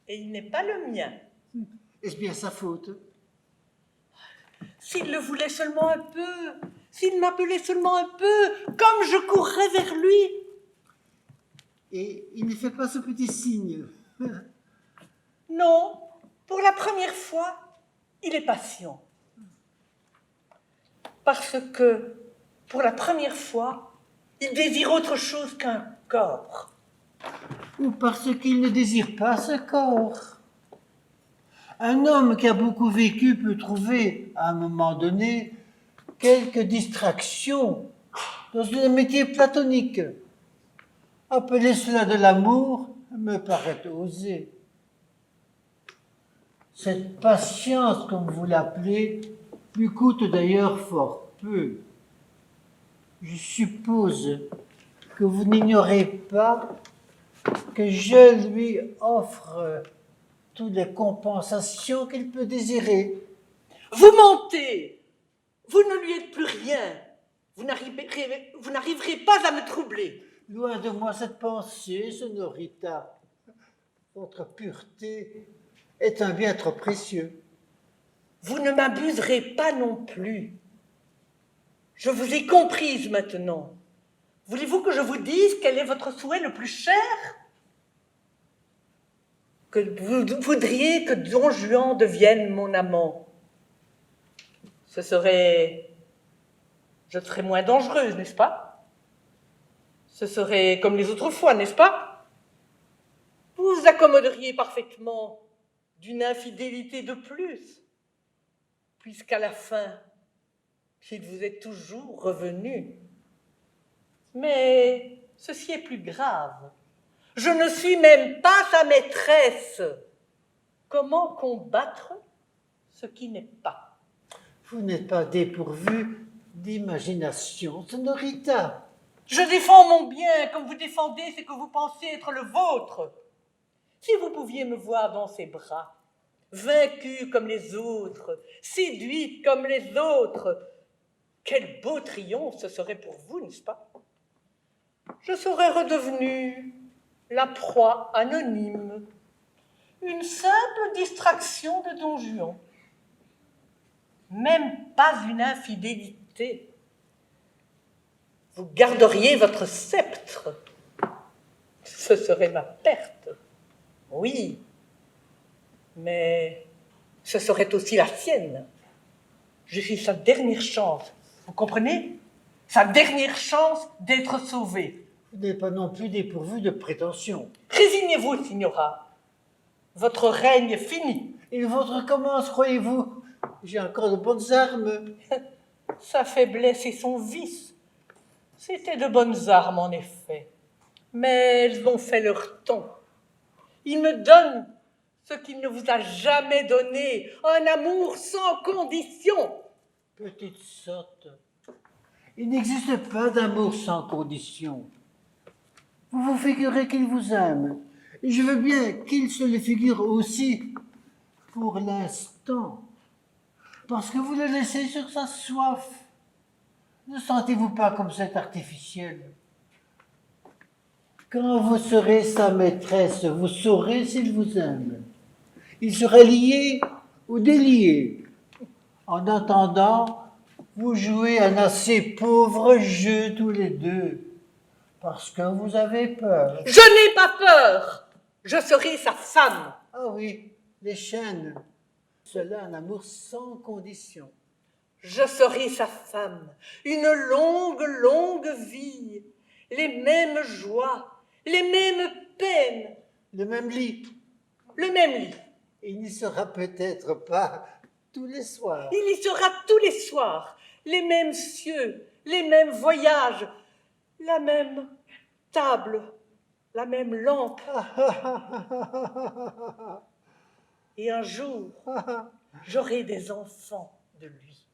Et il n'est pas le mien. Est-ce bien sa faute? S'il le voulait seulement un peu, s'il m'appelait seulement un peu, comme je courrais vers lui. Et il ne fait pas ce petit signe. Non, pour la première fois, il est patient. Parce que, pour la première fois, il désire autre chose qu'un corps. Ou parce qu'il ne désire pas ce corps. Un homme qui a beaucoup vécu peut trouver, à un moment donné, quelques distractions dans un métier platonique. Appeler cela de l'amour me paraît osé. Cette patience, comme vous l'appelez, lui coûte d'ailleurs fort peu. Je suppose que vous n'ignorez pas que je lui offre toutes les compensations qu'il peut désirer. Vous mentez. Vous ne lui êtes plus rien. Vous n'arriverez pas à me troubler. Loin de moi cette pensée, Sonorita. Votre pureté est un bien trop précieux. Vous ne m'abuserez pas non plus. Je vous ai comprise maintenant. Voulez-vous que je vous dise quel est votre souhait le plus cher? Que vous voudriez que Don Juan devienne mon amant. Je serais moins dangereuse, n'est-ce pas? Ce serait comme les autres fois, n'est-ce pas? accommoderiez parfaitement d'une infidélité de plus, puisqu'à la fin, il vous est toujours revenu. Mais ceci est plus grave. Je ne suis même pas sa maîtresse. Comment combattre ce qui n'est pas? Vous n'êtes pas dépourvu d'imagination, Senorita. Je défends mon bien comme vous défendez ce que vous pensez être le vôtre. Si vous pouviez me voir dans ses bras, vaincue comme les autres, séduite comme les autres, quel beau triomphe ce serait pour vous, n'est-ce pas? Je serais redevenue la proie anonyme, une simple distraction de Don Juan. Même pas une infidélité. Vous garderiez votre sceptre. Ce serait ma perte. Oui, mais ce serait aussi la sienne. Je suis sa dernière chance. Vous comprenez? Sa dernière chance d'être sauvée. Vous n'êtes pas non plus dépourvu de prétention. Résignez-vous, signora. Votre règne est fini. Et le vôtre commence, croyez-vous? J'ai encore de bonnes armes. Sa faiblesse et son vice. C'étaient de bonnes armes, en effet. Mais elles ont fait leur temps. Il me donne ce qu'il ne vous a jamais donné, un amour sans condition. Petite sotte, il n'existe pas d'amour sans condition. Vous vous figurez qu'il vous aime, et je veux bien qu'il se le figure aussi pour l'instant, parce que vous le laissez sur sa soif. Ne sentez-vous pas comme c'est artificiel? Quand vous serez sa maîtresse, vous saurez s'il vous aime. Il sera lié ou délié. En attendant, vous jouez un assez pauvre jeu tous les deux, parce que vous avez peur. Je n'ai pas peur. Je serai sa femme. Ah oui, les chaînes. Cela, un amour sans condition. Je serai sa femme. Une longue, longue vie. Les mêmes joies, les mêmes peines. Le même lit. Le même lit. Il n'y sera peut-être pas tous les soirs. Il y sera tous les soirs. Les mêmes cieux, les mêmes voyages, la même table, la même lampe. Et un jour, j'aurai des enfants de lui.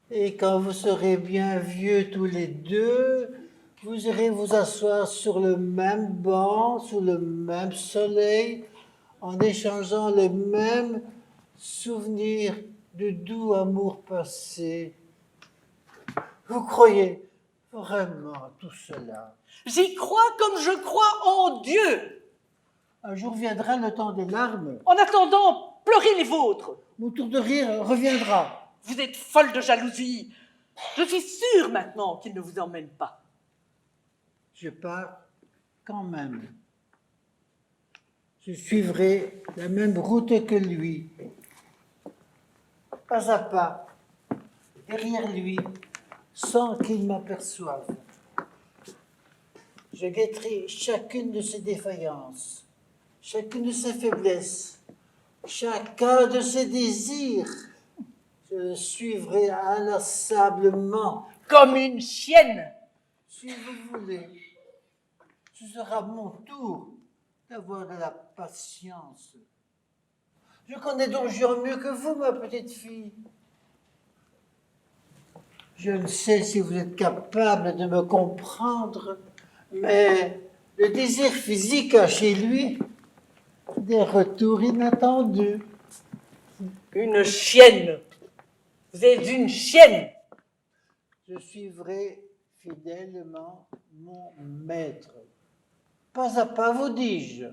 Et quand vous serez bien vieux tous les deux, vous irez vous asseoir sur le même banc, sous le même soleil, en échangeant les mêmes souvenirs de doux amour passé. Vous croyez vraiment à tout cela? J'y crois comme je crois en Dieu. Un jour viendra le temps des larmes. En attendant, pleurez les vôtres. Mon tour de rire reviendra. Vous êtes folle de jalousie. Je suis sûre maintenant qu'il ne vous emmène pas. Je pars quand même. Je suivrai la même route que lui. Pas à pas, derrière lui, sans qu'il m'aperçoive. Je guetterai chacune de ses défaillances, chacune de ses faiblesses, chacun de ses désirs. Je le suivrai inlassablement. Comme une chienne. Si vous voulez, ce sera mon tour d'avoir de la patience. Je connais Don Juan mieux que vous, ma petite fille. Je ne sais si vous êtes capable de me comprendre, mais le désir physique a chez lui des retours inattendus. Une chienne. Vous êtes une chienne. Je suivrai fidèlement mon maître. Pas à pas, vous dis-je.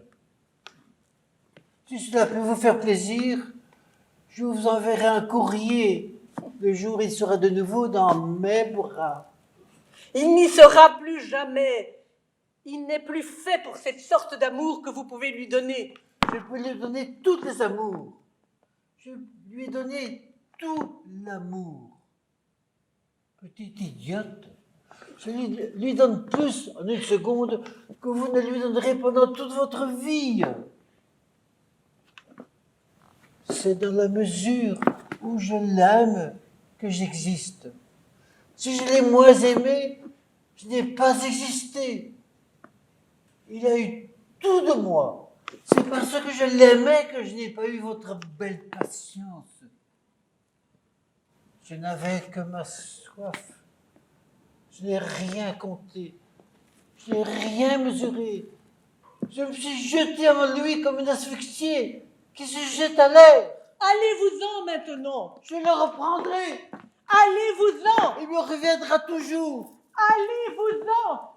Si cela peut vous faire plaisir, je vous enverrai un courrier le jour où il sera de nouveau dans mes bras. Il n'y sera plus jamais. Il n'est plus fait pour cette sorte d'amour que vous pouvez lui donner. Je peux lui donner tous les amours. Je lui ai donné tout l'amour. Petite idiote, je lui donne plus en une seconde que vous ne lui donnerez pendant toute votre vie. C'est dans la mesure où je l'aime que j'existe. Si je l'ai moins aimé, je n'ai pas existé. Il a eu tout de moi. C'est parce que je l'aimais que je n'ai pas eu votre belle patience. Je n'avais que ma soif. Je n'ai rien compté. Je n'ai rien mesuré. Je me suis jeté en lui comme une asphyxiée qui se jette à l'air. Allez-vous-en maintenant. Je le reprendrai. Allez-vous-en. Il me reviendra toujours. Allez-vous-en.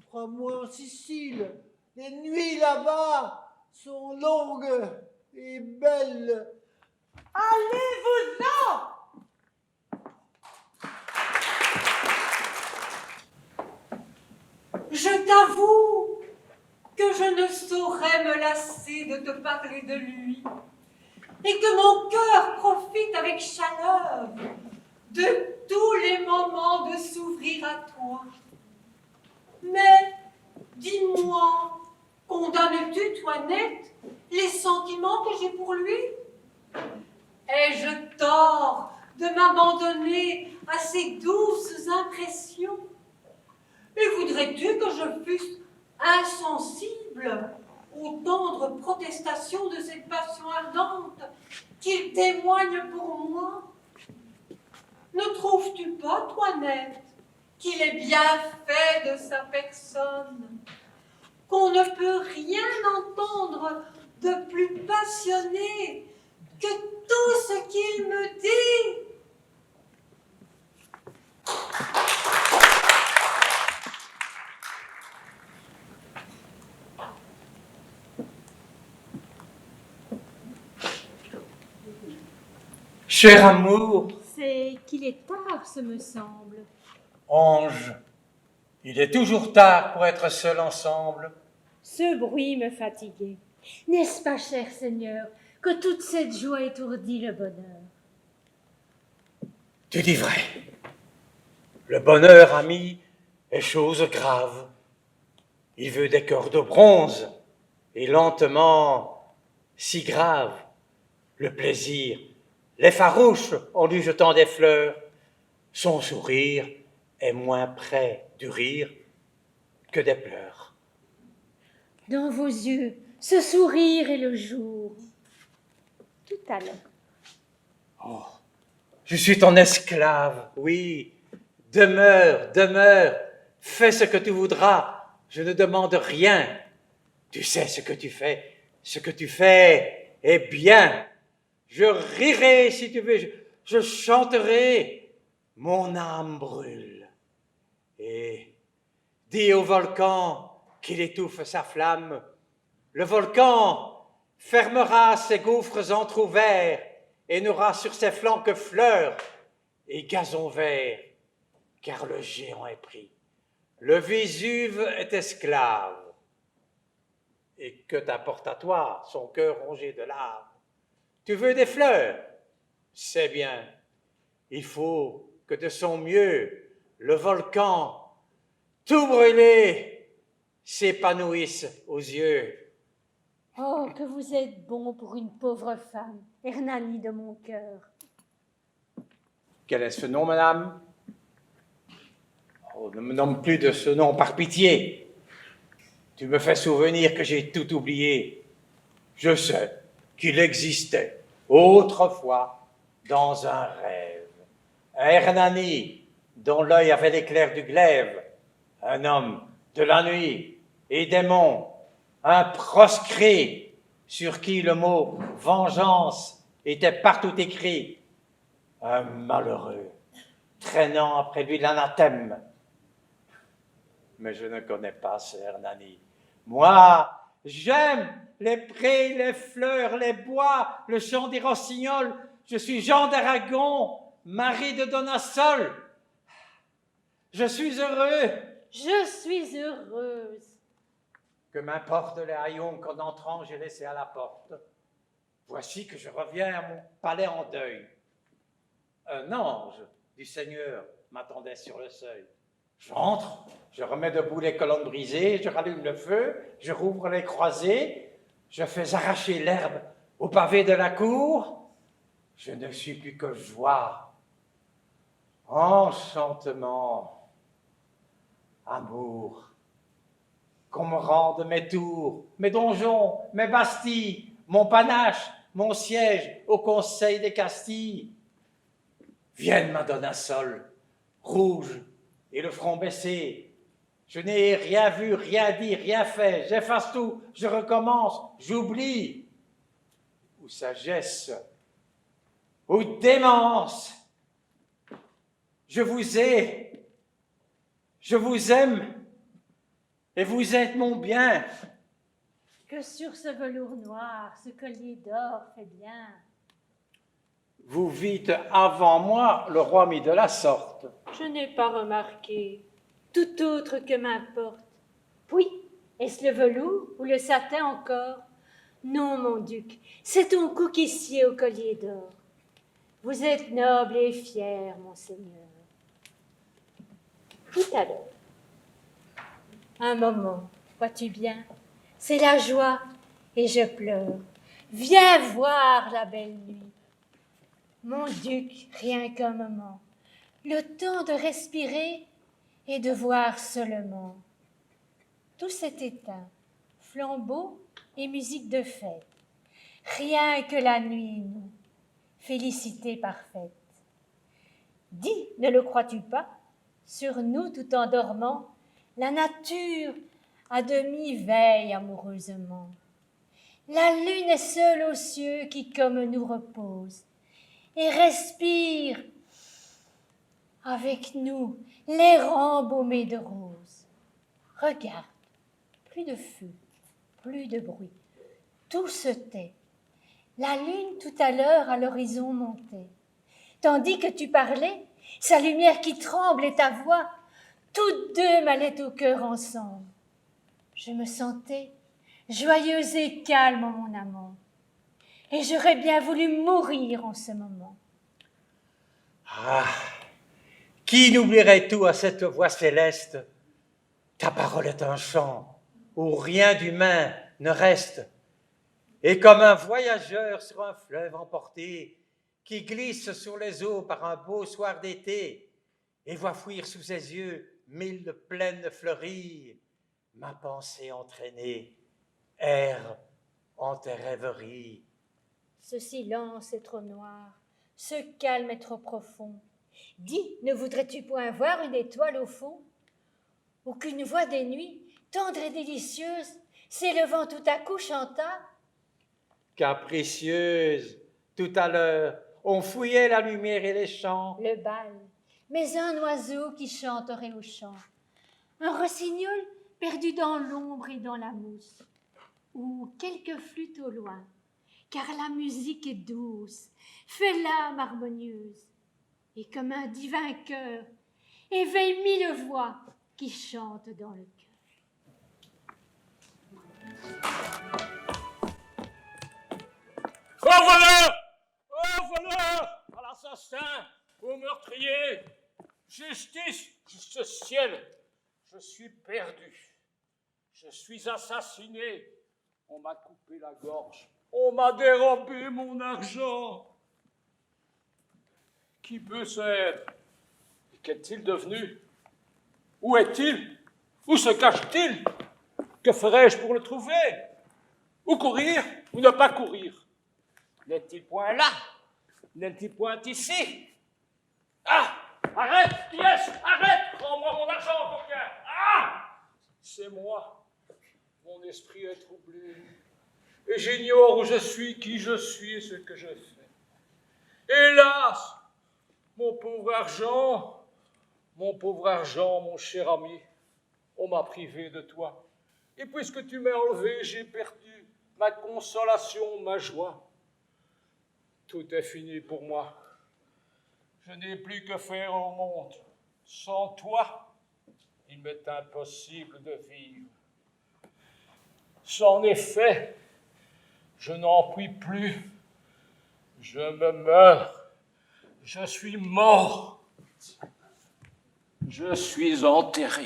3 mois en Sicile. Les nuits là-bas sont longues et belles. Allez-vous-en. Je t'avoue que je ne saurais me lasser de te parler de lui et que mon cœur profite avec chaleur de tous les moments de s'ouvrir à toi. Mais dis-moi, condamnes-tu, toi, net, les sentiments que j'ai pour lui? Ai-je tort de m'abandonner à ces douces impressions? Et voudrais-tu que je fusse insensible aux tendres protestations de cette passion ardente qu'il témoigne pour moi? Ne trouves-tu pas, toi, net, qu'il est bien fait de sa personne, qu'on ne peut rien entendre de plus passionné que tout ce qu'il me dit? Cher amour, C'est qu'il est tard, ce me semble. ange, il est toujours tard pour être seul ensemble. Ce bruit me fatiguait. N'est-ce pas, cher Seigneur, que toute cette joie étourdit le bonheur? Tu dis vrai. Le bonheur, ami, est chose grave. Il veut des cœurs de bronze, et lentement, si grave, le plaisir, les farouches en lui jetant des fleurs, son sourire est moins près du rire que des pleurs. Dans vos yeux, ce sourire est le jour. Tout à l'heure. Oh, je suis ton esclave, oui. Demeure, demeure, fais ce que tu voudras, je ne demande rien. Tu sais ce que tu fais est bien. Je rirai si tu veux, je chanterai, mon âme brûle. Et dis au volcan qu'il étouffe sa flamme. Le volcan fermera ses gouffres entr'ouverts et n'aura sur ses flancs que fleurs et gazon vert, car le géant est pris. Le Vésuve est esclave. Et que t'apporte à toi son cœur rongé de lave? Tu veux des fleurs? C'est bien. Il faut que de son mieux, le volcan, tout brûlé, s'épanouisse aux yeux. Oh, que vous êtes bon pour une pauvre femme, Hernani de mon cœur. Quel est ce nom, madame? Oh, ne me nomme plus de ce nom par pitié. Tu me fais souvenir que j'ai tout oublié. Je sais qu'il existait autrefois dans un rêve un Hernani dont l'œil avait l'éclair du glaive, un homme de la nuit et des monts, un proscrit sur qui le mot vengeance était partout écrit, un malheureux traînant après lui l'anathème. Mais je ne connais pas ce Hernani. Moi, j'aime les prés, les fleurs, les bois, le chant des rossignols. Je suis Jean d'Aragon, mari de Donnasol. Je suis heureux. Je suis heureuse. Que m'importe les haillons qu'en entrant j'ai laissés à la porte. Voici que je reviens à mon palais en deuil. Un ange du Seigneur m'attendait sur le seuil. J'entre, je remets debout les colonnes brisées, je rallume le feu, je rouvre les croisées, je fais arracher l'herbe Au pavé de la cour, je ne suis plus que joie, enchantement, amour. Qu'on me rende mes tours, mes donjons, mes bastilles, mon panache, mon siège au conseil des Castilles. Vienne Madonna Sol, rouge et le front baissé. Je n'ai rien vu, rien dit, rien fait. J'efface tout, je recommence, j'oublie. Ou sagesse, ou démence. Je vous ai, je vous aime, et vous êtes mon bien. Que sur ce velours noir, ce collier d'or fait bien. Vous vîtes avant moi le roi mis de la sorte. Je n'ai pas remarqué, tout autre que m'importe. Oui, est-ce le velours ou le satin encore? Non, mon duc, c'est ton cou qui sied au collier d'or. Vous êtes noble et fier, mon seigneur. Tout à l'heure. Un moment, vois-tu bien, c'est la joie et je pleure. Viens voir la belle nuit. Mon duc, rien qu'un moment, le temps de respirer et de voir seulement. Tout s'est éteint, flambeau et musique de fête. Rien que la nuit, nous, félicité parfaite. Dis, ne le crois-tu pas, sur nous tout en dormant, la nature à demi veille amoureusement. La lune est seule aux cieux qui comme nous repose et respire avec nous l'air embaumé de roses. Regarde, plus de feu, plus de bruit, tout se tait. La lune tout à l'heure à l'horizon montait. Tandis que tu parlais, sa lumière qui tremble et ta voix, toutes deux m'allaient au cœur ensemble. Je me sentais joyeuse et calme, mon amant, et j'aurais bien voulu mourir en ce moment. Ah, qui n'oublierait tout à cette voix céleste? Ta parole est un chant où rien d'humain ne reste. Et comme un voyageur sur un fleuve emporté, qui glisse sur les eaux par un beau soir d'été, et voit fuir sous ses yeux mille plaines fleuries, ma pensée entraînée erre en tes rêveries. Ce silence est trop noir, ce calme est trop profond. Dis, ne voudrais-tu point voir une étoile au fond? Ou qu'une voix des nuits, tendre et délicieuse, s'élevant tout à coup chanta? Capricieuse, tout à l'heure, on fouillait la lumière et les champs. Le bal, mais un oiseau qui chanterait au champ, un rossignol perdu dans l'ombre et dans la mousse, ou quelques flûtes au loin, car la musique est douce, fait l'âme harmonieuse, et comme un divin cœur, éveille mille voix qui chantent dans le cœur. Oh voilà! Oh voilà! À l'assassin, au meurtrier! Justice, juste ciel! Je suis perdu. Je suis assassiné. On m'a coupé la gorge. On m'a dérobé mon argent. Qui peut être? Qu'est-il devenu? Où est-il? Où se cache-t-il? Que ferais-je pour le trouver? Où courir ou ne pas courir? N'est-il point là? N'est-il point ici? Ah! Arrête! Qui est-ce? Arrête! Rends-moi mon argent, coquin! Ah! C'est moi. Mon esprit est troublé. Et j'ignore où je suis, qui je suis et ce que je fais. Hélas! Mon pauvre argent, mon cher ami, on m'a privé de toi. Et puisque tu m'as enlevé, j'ai perdu ma consolation, ma joie. Tout est fini pour moi. Je n'ai plus que faire au monde. Sans toi, il m'est impossible de vivre. C'en est fait. Je n'en puis plus. Je me meurs. Je suis mort. Je suis enterré.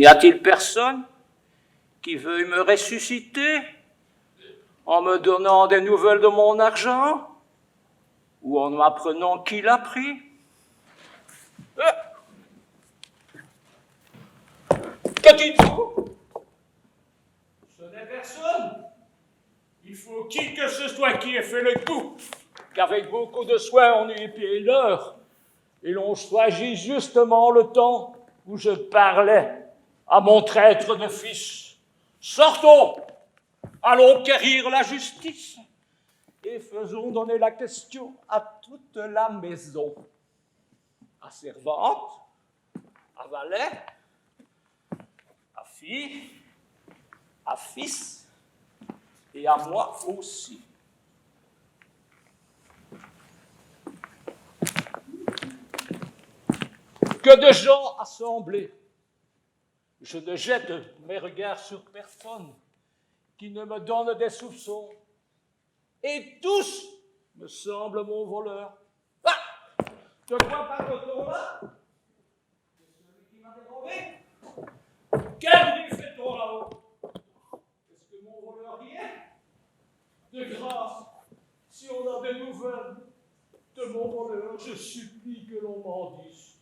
N'y a-t-il personne qui veuille me ressusciter en me donnant des nouvelles de mon argent ou en m'apprenant qui l'a pris? Que dites-vous? Ce n'est personne. Il faut qui que ce soit qui ait fait le coup, qu'avec beaucoup de soin on ait épié l'heure, et l'on choisit justement le temps où je parlais à mon traître de fils. Sortons, allons quérir la justice, et faisons donner la question à toute la maison, à servante, à valet, à fille, à fils, et à moi aussi. Que de gens assemblés. Je ne jette mes regards sur personne qui ne me donne des soupçons. Et tous me semblent mon voleur. Ah! De quoi parle-t-on là? C'est celui qui m'a dérobé? Quel bruit fait-on là-haut? Est-ce que mon voleur y est? De grâce, si on a des nouvelles de mon voleur, je supplie que l'on m'en dise.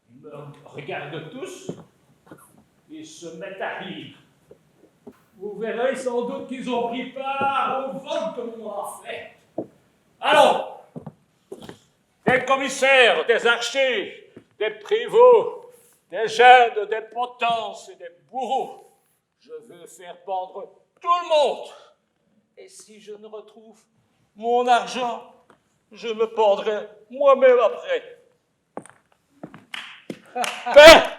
Ils me regardent tous et se mettent à rire. Vous verrez sans doute qu'ils ont pris part au vol que l'on a fait. Allons! Des commissaires, des archers, des prévôts, des jeunes, des potences et des bourreaux, je veux faire pendre tout le monde. Et si je ne retrouve mon argent, je me pendrai moi-même après. Père!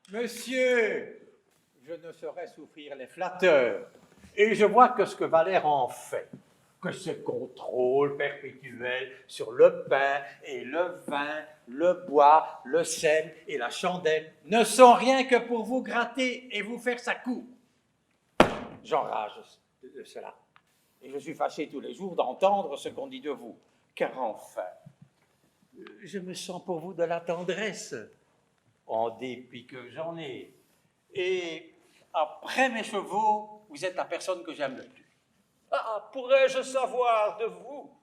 Monsieur, je ne saurais souffrir les flatteurs, et je vois que ce que Valère en fait, que ce contrôle perpétuel sur le pain et le vin, le bois, le sel et la chandelle, ne sont rien que pour vous gratter et vous faire sa cour. J'enrage de cela, et je suis fâché tous les jours d'entendre ce qu'on dit de vous, car enfin, je me sens pour vous de la tendresse, en dépit que j'en ai. Et après mes chevaux, vous êtes la personne que j'aime le plus. Ah, pourrais-je savoir de vous,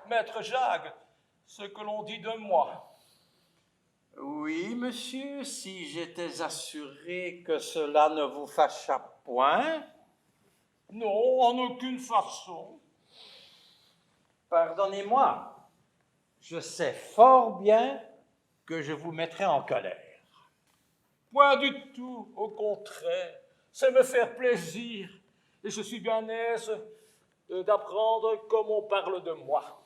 maître Jacques, ce que l'on dit de moi? Oui, monsieur, si j'étais assuré que cela ne vous fâcha point. Non, en aucune façon. Pardonnez-moi, je sais fort bien que je vous mettrai en colère. Point du tout, au contraire, c'est me faire plaisir, et je suis bien aise d'apprendre comme on parle de moi.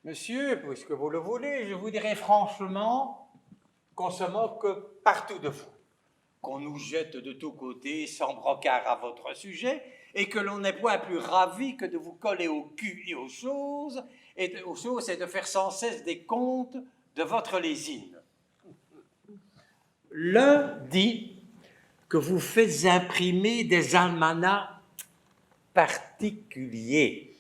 Monsieur, puisque vous le voulez, je vous dirai franchement qu'on se moque partout de vous, qu'on nous jette de tous côtés sans brocart à votre sujet, et que l'on n'est point plus ravi que de vous coller au cul et aux choses et de faire sans cesse des comptes de votre lésine. L'un dit que vous faites imprimer des almanachs particuliers,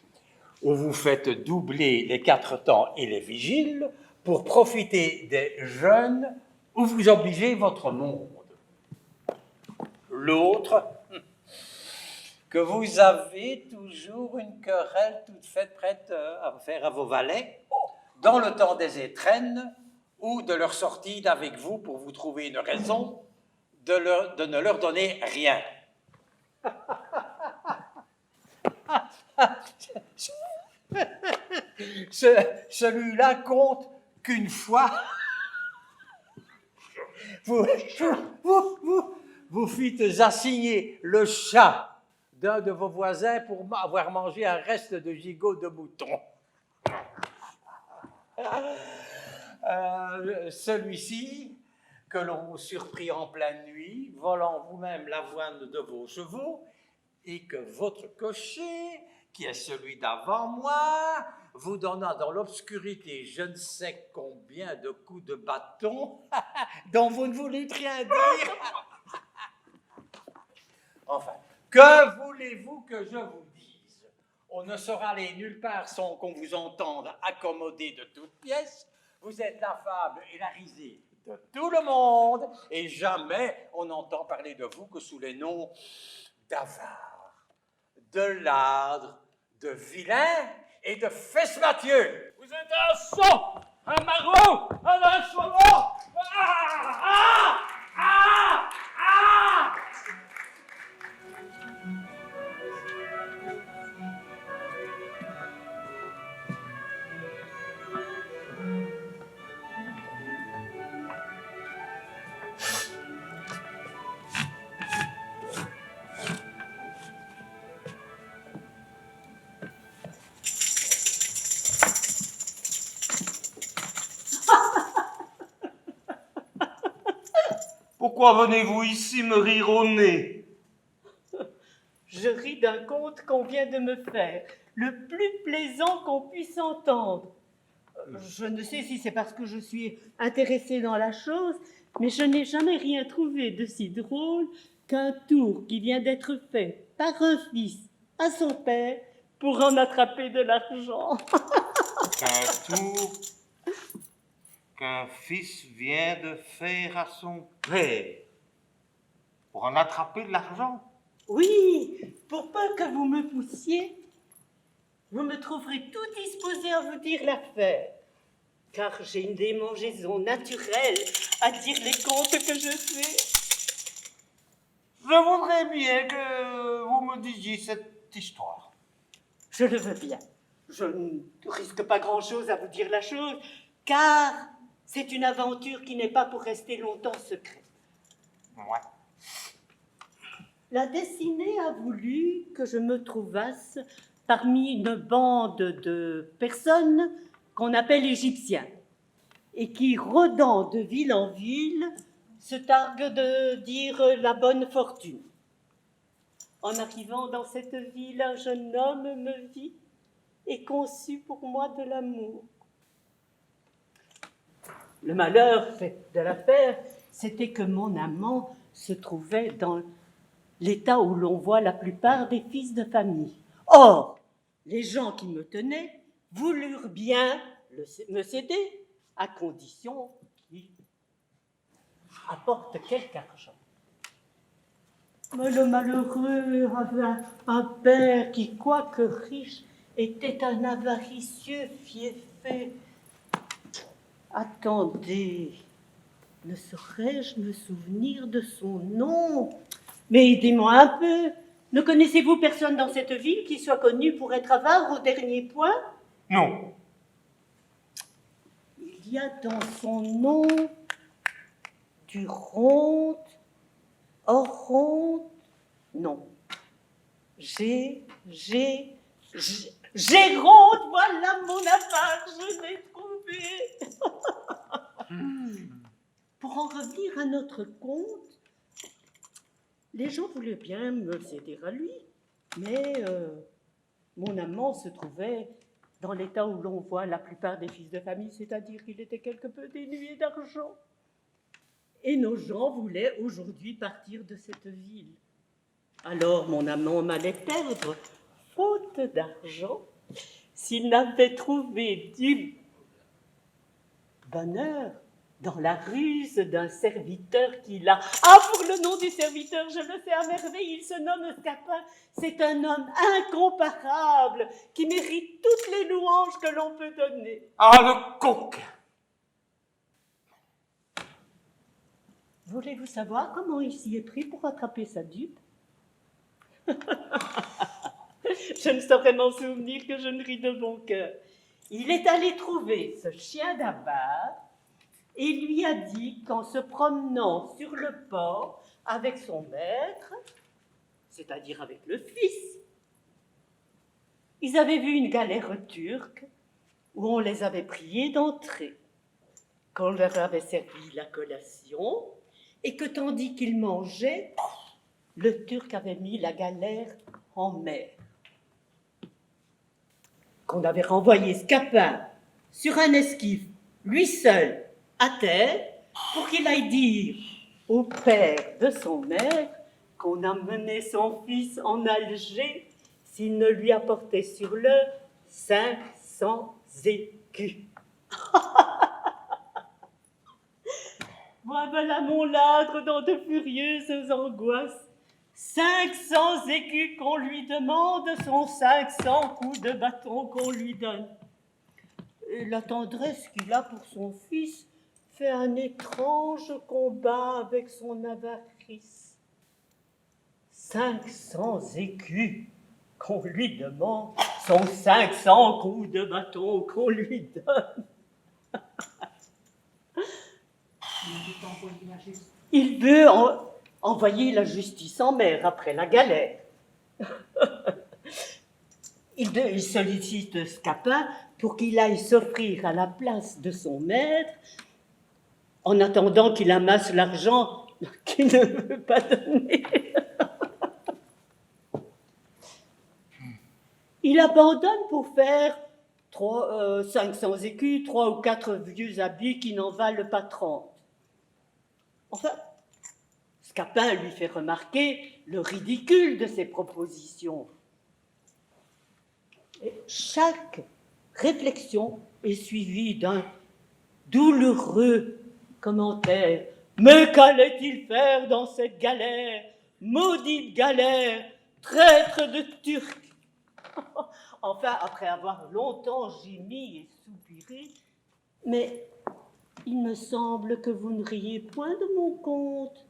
où vous faites doubler les 4 temps et les vigiles pour profiter des jeûnes où vous obligez votre monde. L'autre, que vous avez toujours une querelle toute faite prête à faire à vos valets, dans le temps des étrennes, ou de leur sortie d'avec vous pour vous trouver une raison de ne leur donner rien. Celui-là compte qu'une fois, vous fîtes assigner le chat d'un de vos voisins pour avoir mangé un reste de gigot de mouton. Celui-ci, que l'on surprit en pleine nuit, volant vous-même l'avoine de vos chevaux, et que votre cocher, qui est celui d'avant moi, vous donna dans l'obscurité je ne sais combien de coups de bâton dont vous ne voulez rien dire. Enfin, que voulez-vous que je vous dise? On ne saura aller nulle part sans qu'on vous entende accommodé de toutes pièces. Vous êtes la fable et la risée de tout le monde, et jamais on n'entend parler de vous que sous les noms d'avare, de ladre, de vilain et de fesse-Mathieu. Vous êtes un sot, un maraud, un insolent. Pourquoi venez-vous ici me rire au nez? Je ris d'un conte qu'on vient de me faire, le plus plaisant qu'on puisse entendre. Je ne sais si c'est parce que je suis intéressée dans la chose, mais je n'ai jamais rien trouvé de si drôle qu'un tour qui vient d'être fait par un fils à son père pour en attraper de l'argent. Qu'un tour qu'un fils vient de faire à son père pour en attraper de l'argent. Oui, pour peu que vous me poussiez, vous me trouverez tout disposé à vous dire l'affaire, car j'ai une démangeaison naturelle à dire les contes que je sais. Je voudrais bien que vous me disiez cette histoire. Je le veux bien. Je ne risque pas grand-chose à vous dire la chose, car c'est une aventure qui n'est pas pour rester longtemps secrète. Ouais. La destinée a voulu que je me trouvasse parmi une bande de personnes qu'on appelle égyptiens et qui, rôdant de ville en ville, se targuent de dire la bonne fortune. En arrivant dans cette ville, un jeune homme me vit et conçut pour moi de l'amour. Le malheur fait de l'affaire, c'était que mon amant se trouvait dans l'état où l'on voit la plupart des fils de famille. Or, les gens qui me tenaient voulurent bien me céder, à condition qu'il apporte quelque argent. Mais le malheureux avait un père qui, quoique riche, était un avaricieux fiefé. Attendez, ne saurais-je me souvenir de son nom? Mais aidez-moi un peu. Ne connaissez-vous personne dans cette ville qui soit connu pour être avare au dernier point? Non. Il y a dans son nom du ronde, oronde, non. Géronde, voilà mon avare, je l'ai trouvé. Pour en revenir à notre conte, les gens voulaient bien me céder à lui, mais mon amant se trouvait dans l'état où l'on voit la plupart des fils de famille, c'est-à-dire qu'il était quelque peu dénué d'argent. Et nos gens voulaient aujourd'hui partir de cette ville. Alors mon amant m'allait perdre, faute d'argent, s'il n'avait trouvé du bonheur dans la ruse d'un serviteur qu'il a. Ah, pour le nom du serviteur, je le sais à merveille, il se nomme Scapin. C'est un homme incomparable qui mérite toutes les louanges que l'on peut donner. Ah, le coq! Voulez-vous savoir comment il s'y est pris pour attraper sa dupe? Je ne saurais m'en souvenir que je ne ris de bon cœur. Il est allé trouver ce chien d'avare et lui a dit qu'en se promenant sur le port avec son maître, c'est-à-dire avec le fils, ils avaient vu une galère turque où on les avait priés d'entrer, qu'on leur avait servi la collation et que tandis qu'ils mangeaient, le Turc avait mis la galère en mer. Qu'on avait renvoyé Scapin sur un esquif, lui seul, à terre, pour qu'il aille dire au père de son mère qu'on amenait son fils en Alger s'il ne lui apportait sur le 500 écus. Voilà mon ladre dans de furieuses angoisses. 500 écus qu'on lui demande sont 500 coups de bâton qu'on lui donne. Et la tendresse qu'il a pour son fils fait un étrange combat avec son avarice. 500 écus qu'on lui demande sont 500 coups de bâton qu'on lui donne. Il veut envoyer la justice en mer après la galère. Il sollicite Scapin pour qu'il aille s'offrir à la place de son maître en attendant qu'il amasse l'argent qu'il ne veut pas donner. Il abandonne pour faire 500 écus, 3 ou 4 vieux habits qui n'en valent pas 30. Enfin, Scapin lui fait remarquer le ridicule de ses propositions. Et chaque réflexion est suivie d'un douloureux commentaire. « Mais qu'allait-il faire dans cette galère? Maudite galère, traître de Turc !» Enfin, après avoir longtemps gémi et soupiré, « Mais il me semble que vous ne riez point de mon conte.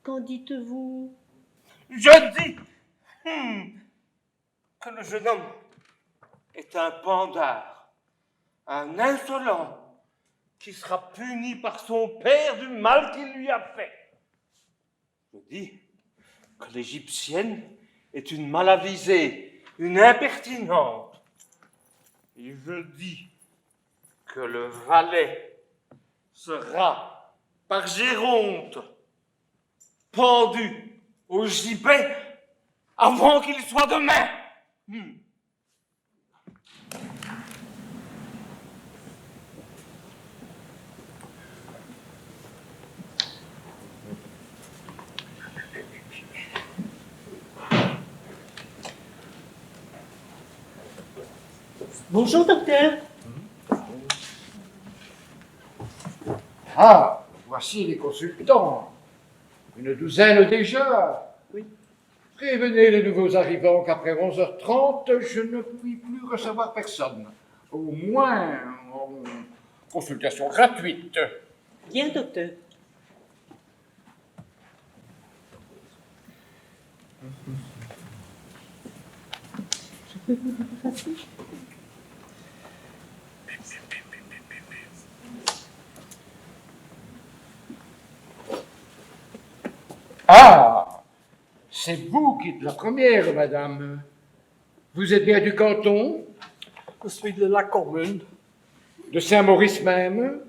Qu'en dites-vous? » Je dis que le jeune homme est un pandard, un insolent, qui sera puni par son père du mal qu'il lui a fait. Je dis que l'égyptienne est une malavisée, une impertinente. Et je dis que le valet sera, par Géronte, pendu au gibet avant qu'il soit demain. Bonjour, docteur. Ah, voici les consultants. Une douzaine déjà. Oui. Prévenez les nouveaux arrivants qu'après 11h30, je ne puis plus recevoir personne. Au moins en consultation gratuite. Bien, docteur. Je peux vous effacer? Ah, c'est vous qui êtes la première, madame. Vous êtes bien du canton? Je suis de la commune. De Saint-Maurice même?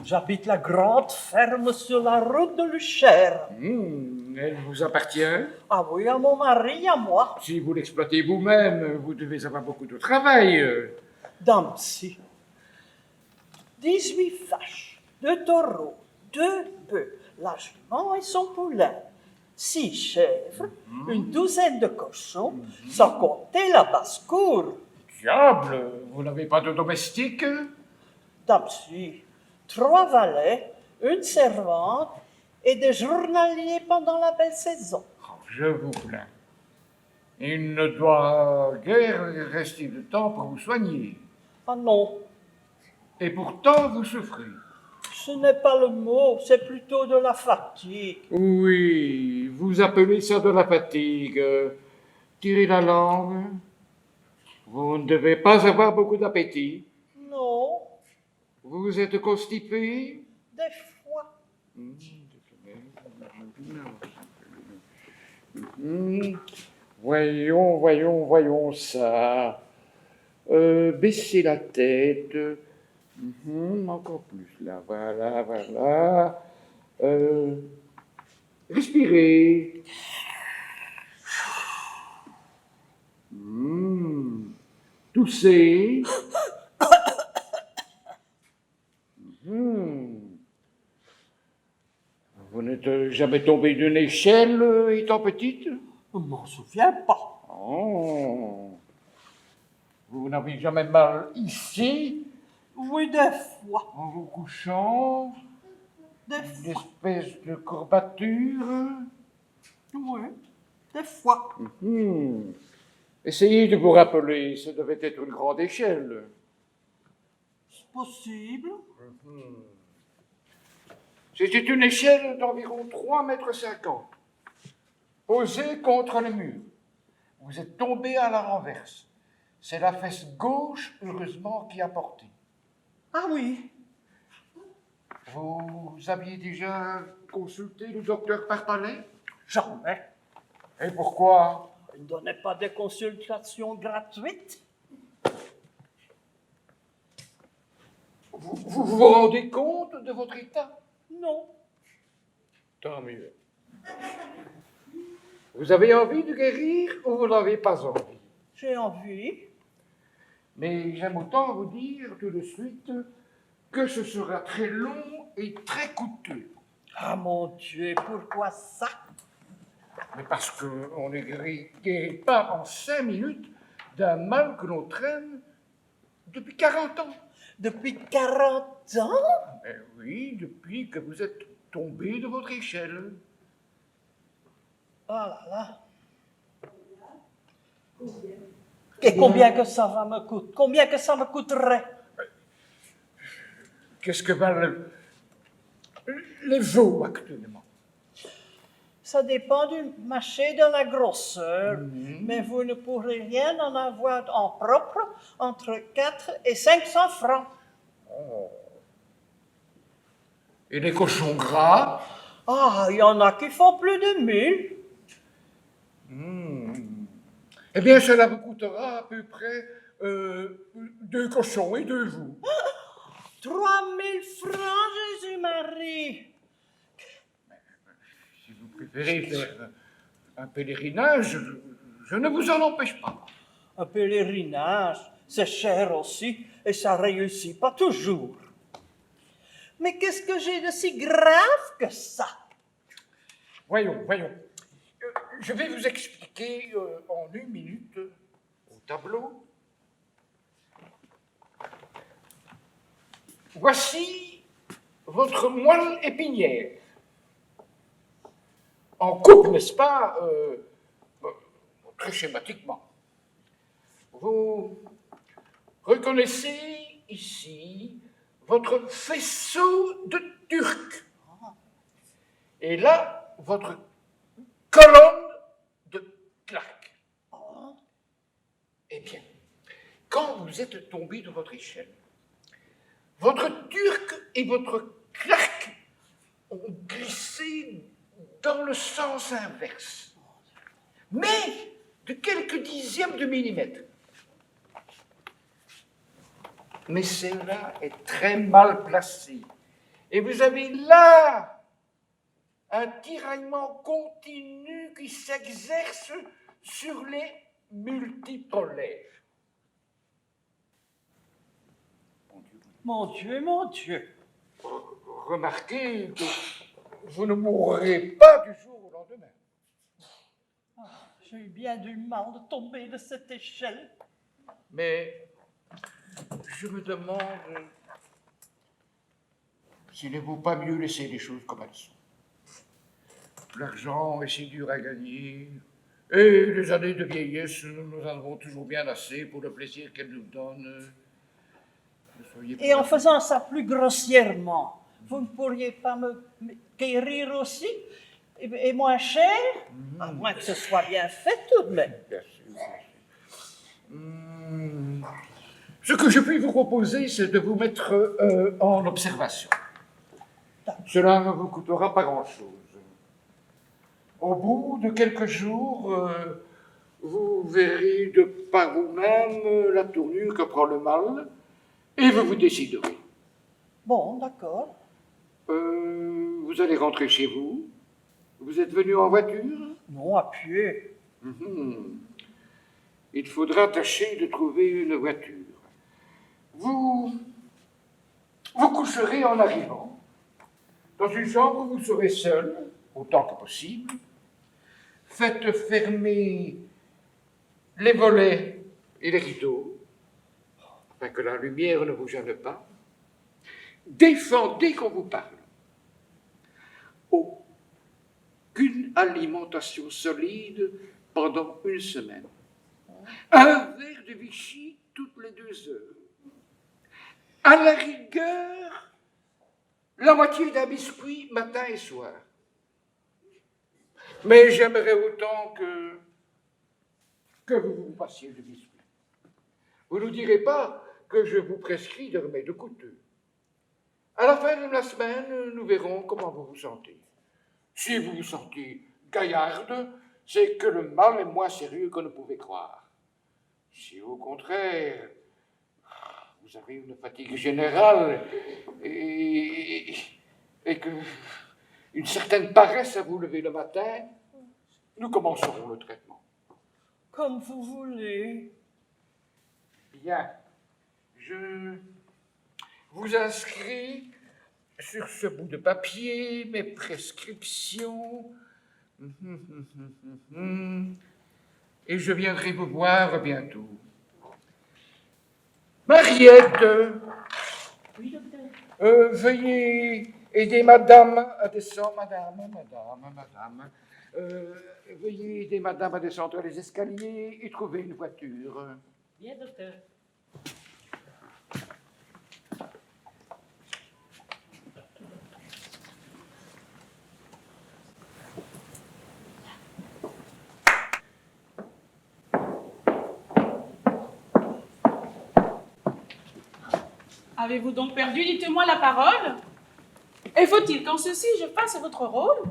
J'habite la grande ferme sur la route de Luchère. Elle vous appartient? Ah oui, à mon mari, à moi. Si vous l'exploitez vous-même, vous devez avoir beaucoup de travail. Dame-ci. 18 vaches, 2 taureaux, 2 bœufs, la jument et son poulain, 6 chèvres, une douzaine de cochons, sans compter la basse-cour. Diable, vous n'avez pas de domestique? Dame-ci. 3 valets, une servante et des journaliers pendant la belle saison. Je vous plains. Il ne doit guère rester de temps pour vous soigner. Ah non, Et pourtant, vous souffrez. ce n'est pas le mot, c'est plutôt de la fatigue. Oui, vous appelez ça de la fatigue. Tirez la langue. Vous ne devez pas avoir beaucoup d'appétit. Non, Vous êtes constipé? des fois. Voyons ça. Baissez la tête. Encore plus là. Voilà. Respirez. Toussez. Vous n'êtes jamais tombé d'une échelle étant petite? Je ne m'en souviens pas. Oh. Vous n'avez jamais mal ici Oui, des fois. en vous couchant? Une espèce de courbature. Oui, des fois. Essayez de vous rappeler, ça devait être une grande échelle. C'est possible. C'était une échelle d'environ 3,50 m, posée contre le mur. Vous êtes tombé à la renverse. C'est la fesse gauche, heureusement, qui a porté. Ah oui, Vous aviez déjà consulté le docteur Parpalais? jamais. Et pourquoi? Il ne donnait pas de consultations gratuites. Vous vous rendez compte de votre état? Non. Tant mieux. Vous avez envie de guérir ou vous n'avez pas envie? J'ai envie. Mais j'aime autant vous dire tout de suite que ce sera très long et très coûteux. Ah mon Dieu, pourquoi ça? Mais parce qu'on ne guérit pas en 5 minutes d'un mal que l'on traîne depuis 40 ans. Depuis 40 ans? Eh oui, depuis que vous êtes tombé de votre échelle. Oh là là. Et combien que ça va me coûter? Combien que ça me coûterait? Qu'est-ce que valent les veaux actuellement? Ça dépend du marché de la grosseur, mais vous ne pourrez rien en avoir en propre entre 4 et 500 francs. Oh. Et les cochons gras? Ah, il y en a qui font plus de 1000. Eh bien, cela vous coûtera à peu près 2 cochons et 2 veaux. 3000 francs, Jésus-Marie! Si vous préférez faire un pèlerinage, je ne vous en empêche pas. Un pèlerinage, c'est cher aussi, et ça réussit pas toujours. Mais qu'est-ce que j'ai de si grave que ça? Voyons. Je vais vous expliquer en 1 minute au tableau. Voici votre moelle épinière. En coupe, n'est-ce pas? Très schématiquement. Vous reconnaissez ici votre faisceau de turc. Et là, votre colonne de claque. Eh bien, quand vous êtes tombé de votre échelle, votre turc et votre claque ont glissé dans le sens inverse, mais de quelques dixièmes de millimètre. Mais celle-là est très mal placée. Et vous avez là un tiraillement continu qui s'exerce sur les multipolaires. Mon Dieu, mon Dieu. Remarquez que vous ne mourrez pas du jour au lendemain. J'ai eu bien du mal de tomber de cette échelle. Mais je me demande s'il ne vaut pas mieux laisser les choses comme elles sont. L'argent est si dur à gagner, et les années de vieillesse, nous en avons toujours bien assez pour le plaisir qu'elles nous donnent. Et en faisant ça plus grossièrement, vous ne pourriez pas me guérir aussi? Et moins cher? À moins que ce soit bien fait tout de même. Bien sûr. Ce que je puis vous proposer, c'est de vous mettre en observation. Cela ne vous coûtera pas grand-chose. Au bout de quelques jours, vous verrez de par vous-même la tournure que prend le mal, et vous vous déciderez. Bon, d'accord. Vous allez rentrer chez vous. Vous êtes venu en voiture? Non, à pied. Il faudra tâcher de trouver une voiture. Vous coucherez en arrivant. Dans une chambre, vous serez seul, autant que possible. Faites fermer les volets et les rideaux, afin que la lumière ne vous gêne pas. Défendez qu'on vous parle. qu'une alimentation solide pendant une semaine. Un verre de Vichy toutes les 2 heures. À la rigueur, la moitié d'un biscuit matin et soir. Mais j'aimerais autant que vous vous passiez de biscuit. Vous ne direz pas que je vous prescris de remèdes coûteux. À la fin de la semaine, nous verrons comment vous vous sentez. Si vous vous sentez gaillarde, c'est que le mal est moins sérieux qu'on ne pouvait croire. Si au contraire, vous avez une fatigue générale et que une certaine paresse à vous lever le matin, nous commencerons le traitement. Comme vous voulez. Bien. Je vous inscris sur ce bout de papier mes prescriptions. Et je viendrai vous voir bientôt. Mariette, Oui, docteur. veuillez aider madame à descendre. Madame. Veuillez aider madame à descendre les escaliers et trouver une voiture. Bien, docteur. Avez-vous donc perdu, dites-moi, la parole? Et faut-il qu'en ceci je fasse votre rôle?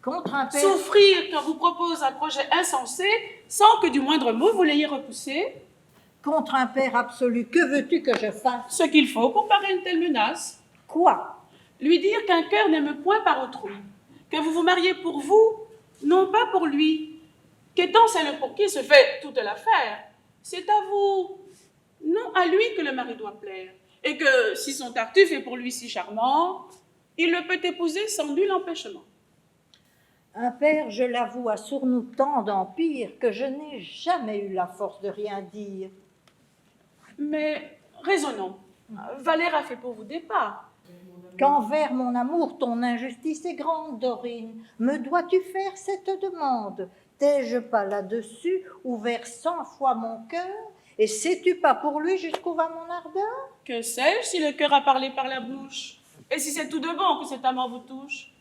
Contre un père... Souffrir quand vous propose un projet insensé sans que du moindre mot vous l'ayez repoussé? Contre un père absolu, que veux-tu que je fasse? Ce qu'il faut pour parer une telle menace. Quoi? Lui dire qu'un cœur n'aime point par autrui, que vous vous mariez pour vous, non pas pour lui, qu'étant celle pour qui se fait toute l'affaire, c'est à vous, non à lui que le mari doit plaire, et que si son Tartuffe est pour lui si charmant, il le peut épouser sans nul empêchement. Un père, je l'avoue, a sur nous tant d'empire que je n'ai jamais eu la force de rien dire. Mais raisonnons. Valère a fait pour vous des pas. Qu'envers mon amour, ton injustice est grande, Dorine. Me dois-tu faire cette demande? T'ai-je pas là-dessus ouvert 100 fois mon cœur? Et sais-tu pas pour lui jusqu'où va mon ardeur? Que sais-je si le cœur a parlé par la bouche? Et si c'est tout de bon que cet amant vous touche?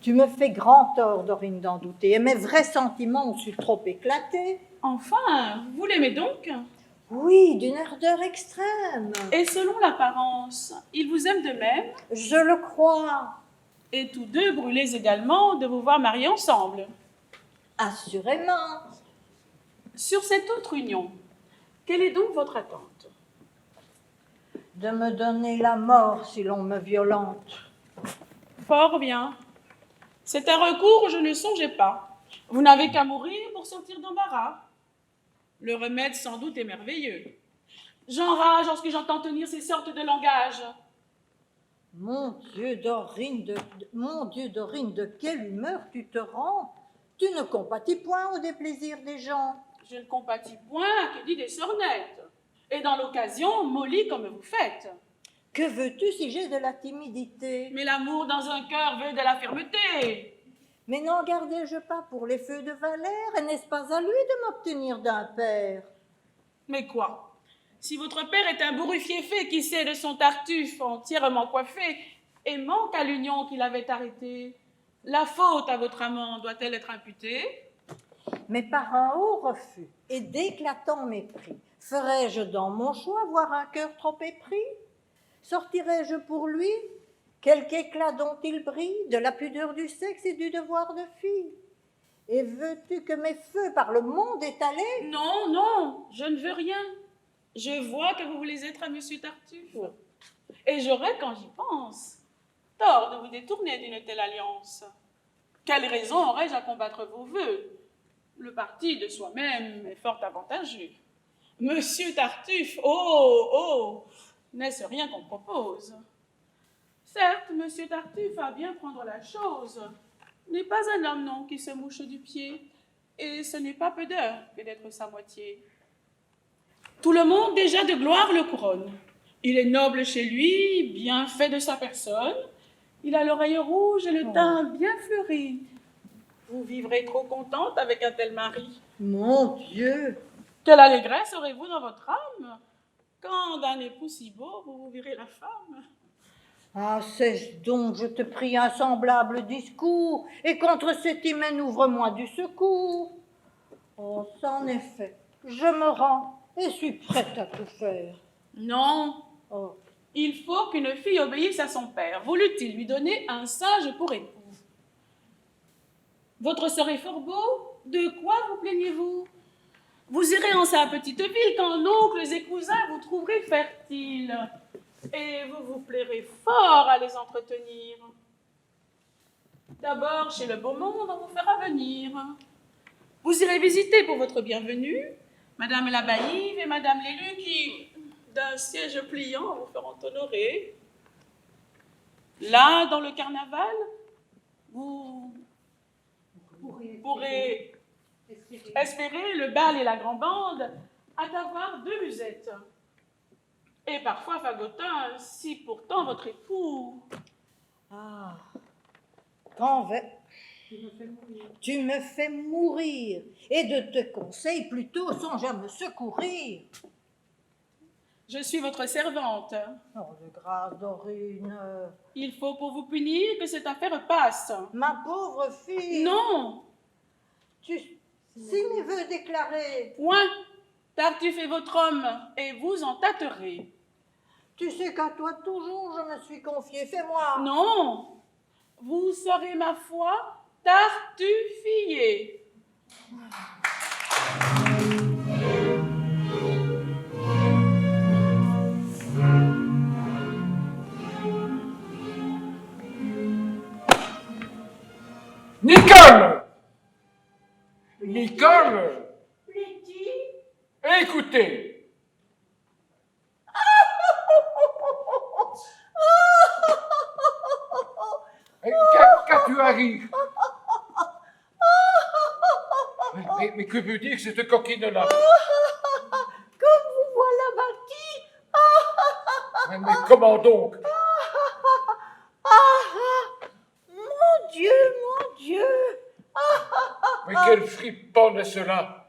Tu me fais grand tort, Dorine, d'en douter, et mes vrais sentiments ont su trop éclater. Enfin, vous l'aimez donc? Oui, d'une ardeur extrême. Et selon l'apparence, il vous aime de même? Je le crois. Et tous deux brûlez également de vous voir mariés ensemble? Assurément. Sur cette autre union, quelle est donc votre attente? De me donner la mort si l'on me violente. Fort bien. C'est un recours où je ne songeais pas. Vous n'avez qu'à mourir pour sortir d'embarras. Le remède sans doute est merveilleux. J'enrage lorsque j'entends tenir ces sortes de langage. Mon Dieu, Dorine, de quelle humeur tu te rends? Tu ne compatis point au déplaisir des gens. Je ne compatis point, que dit des sornettes. Et dans l'occasion, mollie comme vous faites. Que veux-tu si j'ai de la timidité? Mais l'amour dans un cœur veut de la fermeté. Mais n'en gardais-je pas pour les feux de Valère? Et n'est-ce pas à lui de m'obtenir d'un père? Mais quoi? Si votre père est un bourrifié fait qui sait de son Tartuffe entièrement coiffé et manque à l'union qu'il avait arrêtée, la faute à votre amant doit-elle être imputée? Mais par un haut refus et d'éclatants mépris, ferais-je dans mon choix voir un cœur trop épris? Sortirais-je pour lui quelque éclat dont il brille, de la pudeur du sexe et du devoir de fille? Et veux-tu que mes feux par le monde étalés? Non, non, je ne veux rien. Je vois que vous voulez être à monsieur Tartuffe. Et j'aurais, quand j'y pense, tort de vous détourner d'une telle alliance. Quelle raison aurais-je à combattre vos vœux? Le parti de soi-même est fort avantageux. Monsieur Tartuffe, oh, n'est-ce rien qu'on propose? Certes, monsieur Tartuffe, à bien prendre la chose, n'est pas un homme, non, qui se mouche du pied, et ce n'est pas peu d'heure que d'être sa moitié. Tout le monde déjà de gloire le couronne. Il est noble chez lui, bien fait de sa personne. Il a l'oreille rouge et le teint bien fleuri. Vous vivrez trop contente avec un tel mari. Mon Dieu! Quelle allégresse aurez-vous dans votre âme quand d'un époux si beau, vous vous virez la femme? Ah, sais-je donc, je te prie un semblable discours, et contre cet hymen ouvre-moi du secours. Oh, en effet, je me rends et suis prête à tout faire. Non, Oh, il faut qu'une fille obéisse à son père. Voulut-il lui donner un sage pour époux? Votre sort est fort beau, de quoi vous plaignez-vous? Vous irez en sa petite ville quand oncles et cousins vous trouverez fertiles, et vous vous plairez fort à les entretenir. D'abord, chez le beau monde, on vous fera venir. Vous irez visiter pour votre bienvenue Madame la Baillive et Madame l'élu qui, d'un siège pliant, vous feront honorer. Là, dans le carnaval, vous pourrez espérer le bal et la grand-bande à t'avoir 2 musettes. Et parfois fagotin, si pourtant votre époux... ah, qu'en vais. Tu me fais mourir, et de te conseil plutôt songe à me secourir. Je suis votre servante. Oh, de grâce, Dorine. Il faut pour vous punir que cette affaire passe. Ma pauvre fille. Non. Si mes vœux déclarés. Point. Tartuffe est votre homme, et vous en tâterez. Tu sais qu'à toi toujours je me suis confiée, fais-moi. Non. Vous serez, ma foi, tartufiée. Nicole! Nicole! Plaît-il? Écoutez! Qu'as-tu à rire? Mais que veut dire cette coquine-là? Comme vous voilà bâti. Mais comment donc? Mon Dieu, mon Dieu. Mais quelle friponne est cela?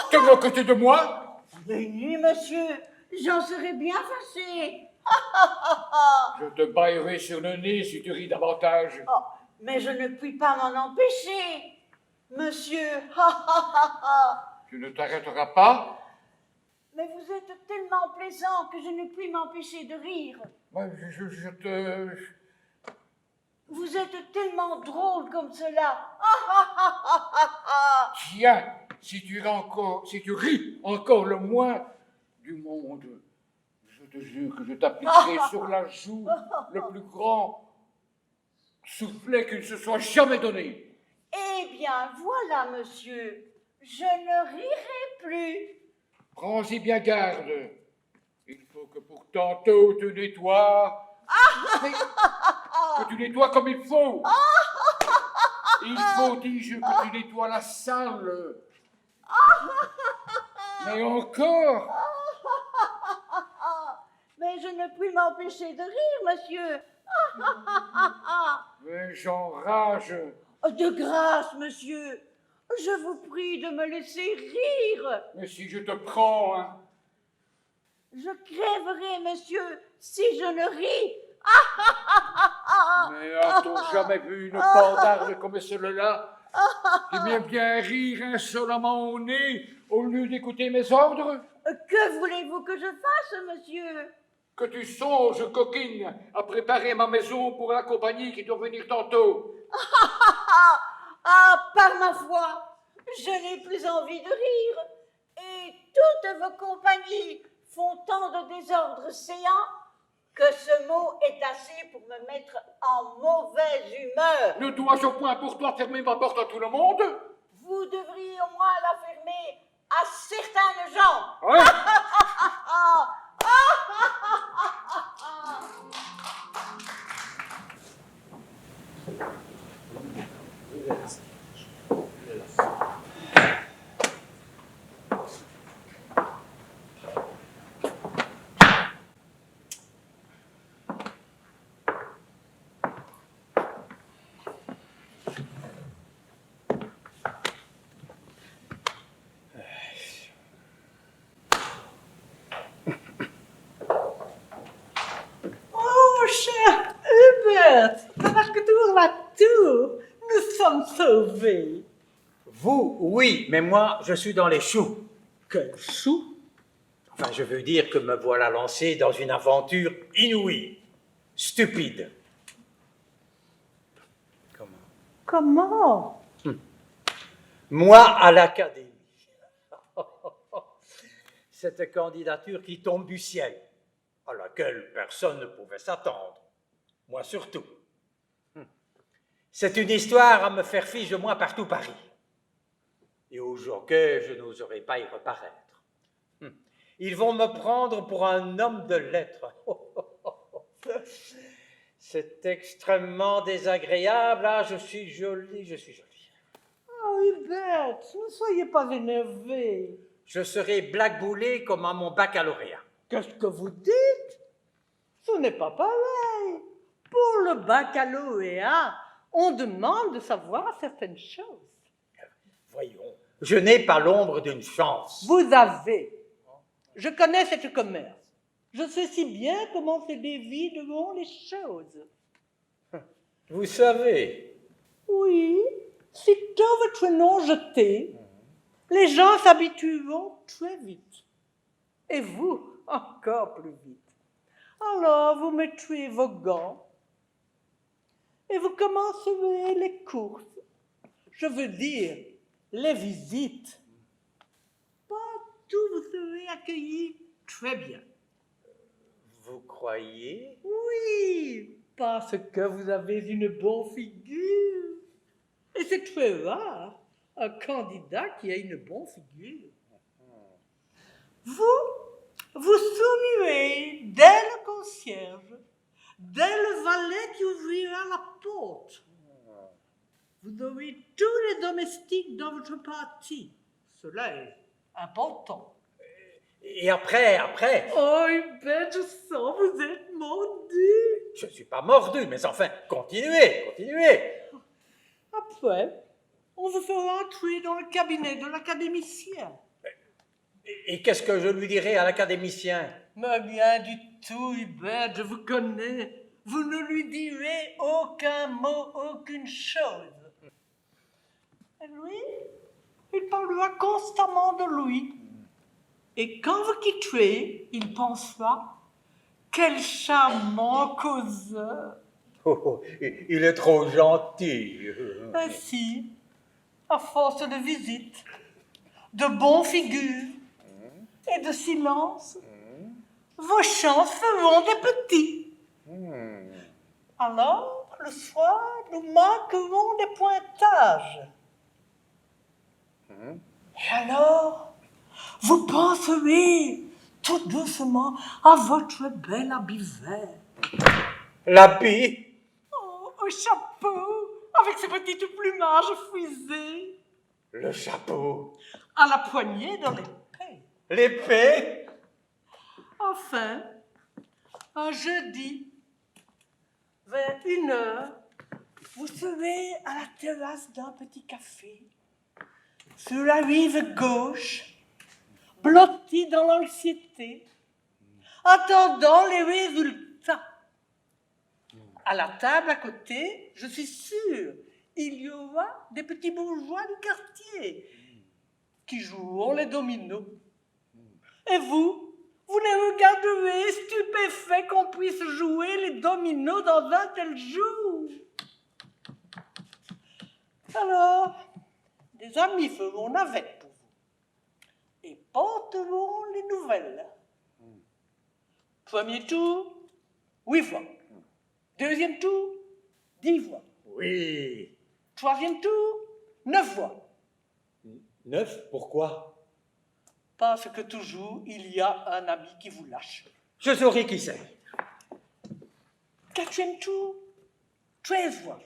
Te moques-tu de moi? Mais oui, monsieur, j'en serais bien fâchée. Je te baillerai sur le nez si tu ris davantage. Oh, mais je ne puis pas m'en empêcher, monsieur. Tu ne t'arrêteras pas? Mais vous êtes tellement plaisant que je ne puis m'empêcher de rire. Moi, je te... Vous êtes tellement drôle comme cela. Tiens, si tu ris encore le moins du monde, je te jure que je t'appliquerai sur la joue le plus grand soufflet qu'il se soit jamais donné. Eh bien, voilà, monsieur, je ne rirai plus. Prends-y bien garde. Il faut que pour tantôt tu nettoies. Mais que tu nettoies comme il faut. Il faut, dis-je, que tu nettoies la salle. Mais encore. Mais je ne puis m'empêcher de rire, monsieur. Mais j'enrage. De grâce, monsieur, je vous prie de me laisser rire. Mais si je te prends, hein. Je crèverai, monsieur, si je ne ris. Mais a-t-on jamais vu une pandarde comme celle-là qui vient bien rire insolemment au nez au lieu d'écouter mes ordres? Que voulez-vous que je fasse, monsieur? Que tu songes, coquine, à préparer ma maison pour la compagnie qui doit venir tantôt. Ah, par ma foi, je n'ai plus envie de rire. Et toutes vos compagnies font tant de désordres séants que ce mot est assez pour me mettre en mauvaise humeur. Ne dois-je au point pour toi fermer ma porte à tout le monde? Vous devriez au moins la fermer à certains gens. Ouais. sauvé. Vous, oui, mais moi, je suis dans les choux. Quel chou? Enfin, je veux dire que me voilà lancé dans une aventure inouïe, stupide. Comment? Moi, à l'Académie. Cette candidature qui tombe du ciel, à laquelle personne ne pouvait s'attendre. Moi surtout. C'est une histoire à me faire fiche de moi partout Paris. Et au jockey, je n'oserai pas y reparaître. Ils vont me prendre pour un homme de lettres. C'est extrêmement désagréable. Ah, je suis jolie, je suis jolie. Oh, Hubert, ne soyez pas énervé. Je serai blackboulé comme à mon baccalauréat. Qu'est-ce que vous dites? Ce n'est pas pareil. Pour le baccalauréat, on demande de savoir certaines choses. Voyons, je n'ai pas l'ombre d'une chance. Vous avez. Je connais cette commerce. Je sais si bien comment se dévient devant les choses. Vous savez. Oui, sitôt votre nom jeté, les gens s'habitueront très vite. Et vous, encore plus vite. Alors, vous mettrez vos gants et vous commencerez les courses. Je veux dire, les visites. Partout, vous serez accueillis très bien. Vous croyez? Oui, parce que vous avez une bonne figure. Et c'est très rare, un candidat qui a une bonne figure. Vous sourirez dès le concierge, dès le valet qui ouvrira la porte. Vous aurez tous les domestiques dans votre partie. Cela est important. Et après? Oh, Hubert, je sens, vous êtes mordu. Je ne suis pas mordu, mais enfin, continuez. Après, on vous fera entrer dans le cabinet de l'académicien. Et qu'est-ce que je lui dirai à l'académicien? Mais rien du tout, Hubert, je vous connais. Vous ne lui direz aucun mot, aucune chose. Et lui, il parlera constamment de lui. Et quand vous quitterez, il pensera « Quel charmant causeur !» Oh, il est trop gentil. Ainsi, à force de visites, de bonnes figures et de silence, vos chances feront des petits. Alors, le soir, nous manquerons des pointages. Et alors, vous penserez tout doucement à votre bel habit vert. L'habit? Oh, au chapeau, avec ses petites plumages frisés. Le chapeau? À la poignée de l'épée. L'épée? Enfin, un jeudi, vers 1h, vous serez à la terrasse d'un petit café, sur la rive gauche, blotti dans l'anxiété, attendant les résultats. À la table à côté, je suis sûre, il y aura des petits bourgeois du quartier qui joueront les dominos. Et vous les regarderez stupéfaits qu'on puisse jouer les dominos dans un tel jour. Alors, des amis feront navette pour vous et porteront les nouvelles. Premier tour, 8 fois. Deuxième tour, 10 fois. Oui. Troisième tour, 9 fois. 9? Pourquoi? Parce que toujours, il y a un ami qui vous lâche. Je saurai qui c'est. Quatrième tour, 13 fois.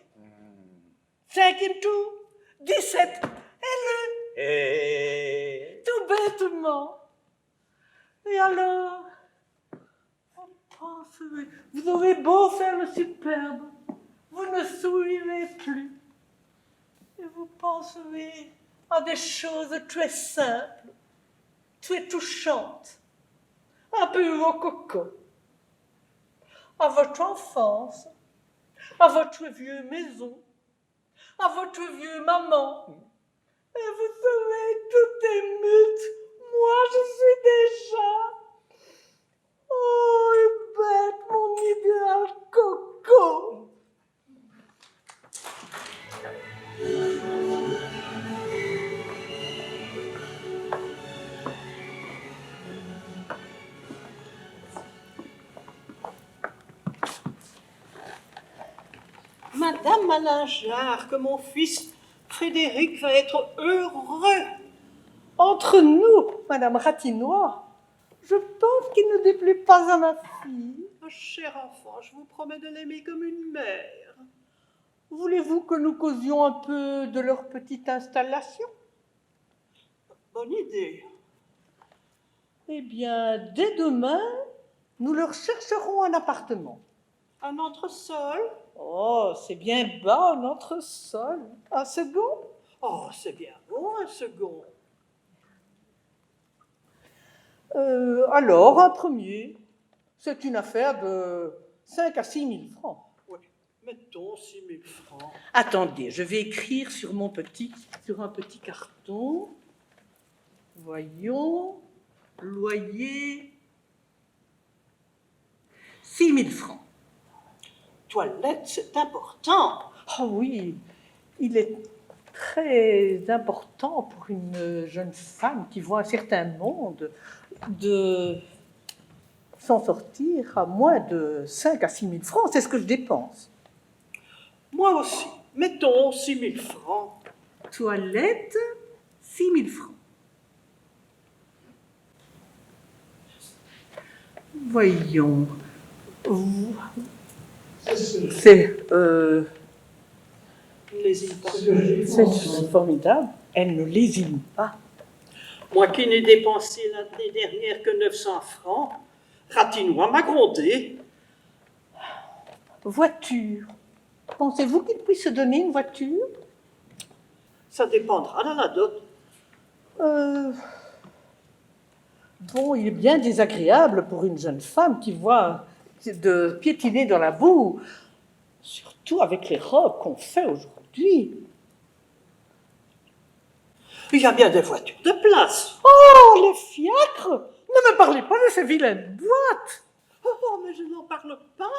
Cinquième tour, 17. Et... Tout bêtement. Et alors, vous penserez, vous aurez beau faire le superbe, vous ne sourirez plus. Et vous penserez à des choses très simples, très touchantes, un peu rococo, à votre enfance, à votre vieille maison, à votre vieux maman. Et vous savez, tout est mute. Moi, je suis déjà... Oh, bête, mon idéal coco. Madame Malingear, que mon fils Frédéric va être heureux. Entre nous, Madame Ratinois, je pense qu'il ne déplaît pas à ma fille. Oh, cher enfant, je vous promets de l'aimer comme une mère. Voulez-vous que nous causions un peu de leur petite installation? Bonne idée. Eh bien, dès demain, nous leur chercherons un appartement. Un entresol? Oh, c'est bien bas, un entresol. Un second? Oh, c'est bien bon, un second. Alors, un premier. C'est une affaire de 5 à 6 000 francs. Oui, mettons 6 000 francs. Attendez, je vais écrire sur un petit carton. Voyons, loyer, 6 000 francs. Toilette, c'est important. Ah oui, il est très important pour une jeune femme qui voit un certain monde de s'en sortir à moins de 5 à 6 000 francs. C'est ce que je dépense. Moi aussi. Mettons 6 000 francs. Toilette, 6 000 francs. Voyons. C'est formidable. Elle ne lésine pas. Moi qui n'ai dépensé l'année dernière que 900 francs, Ratinois m'a grondé. Voiture. Pensez-vous qu'il puisse se donner une voiture? Ça dépendra de la dot. Bon, il est bien désagréable pour une jeune femme qui voit de piétiner dans la boue, surtout avec les robes qu'on fait aujourd'hui. Il y a bien des voitures de place. Oh, les fiacres! Ne me parlez pas de ces vilaines boîtes. Oh, mais je n'en parle pas.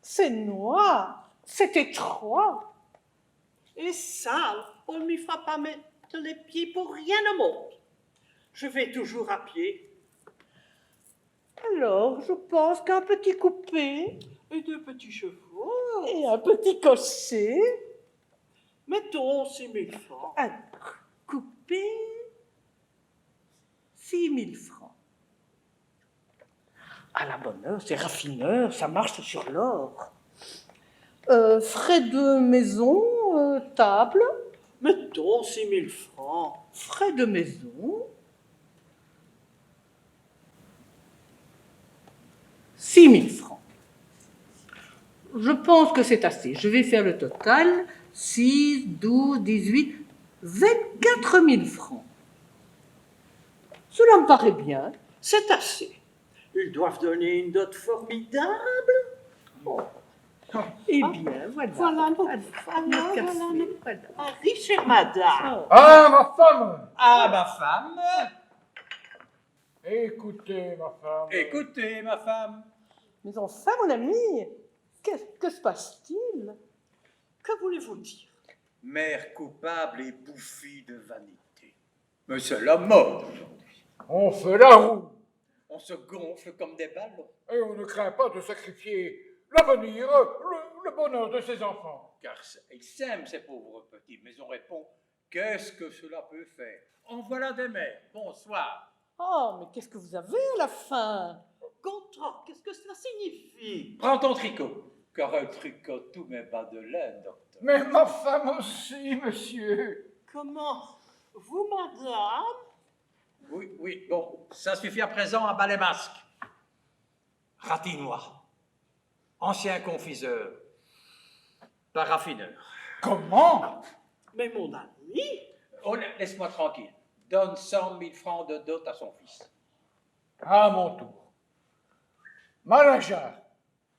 C'est noir, c'est étroit. Et sale, on ne m'y fera pas mettre les pieds pour rien au monde. Je vais toujours à pied. Alors, je pense qu'un petit coupé et 2 petits chevaux et un petit cocher. Mettons 6 000 francs. Alors, coupé, 6 000 francs. À la bonne heure, c'est raffineur, ça marche sur l'or. Frais de maison, table. Mettons 6 000 francs. Frais de maison. 6 000 francs. Je pense que c'est assez. Je vais faire le total. 6, 12, 18, 24 000 francs. Cela me paraît bien. C'est assez. Ils doivent donner une dot formidable. Oh. Eh bien, voilà. Voilà. Arrive, chère madame. Ah, ma femme! Ah, ma femme! Écoutez, ma femme. Écoutez, ma femme. Mais enfin, mon ami, que se passe-t-il? Que voulez-vous dire? Mère coupable et bouffie de vanité. Mais c'est la mode aujourd'hui. On fait la roue. On se gonfle comme des ballons. Et on ne craint pas de sacrifier l'avenir, le bonheur de ses enfants. Car ils s'aiment, ces pauvres petits, mais on répond, qu'est-ce que cela peut faire? En voilà des mères. Bonsoir. Oh, mais qu'est-ce que vous avez à la fin? Contrat, qu'est-ce que cela signifie? Prends ton tricot, car un tricot tous mes bas de laine, docteur. Mais ma femme aussi, monsieur. Comment? Vous, madame? Oui, bon, ça suffit à présent à bas les masques. Ratinois, ancien confiseur, paraffineur. Comment? Mais mon ami? Oh, laisse-moi tranquille. Donne 100 000 francs de dot à son fils. À mon tour. Malingear,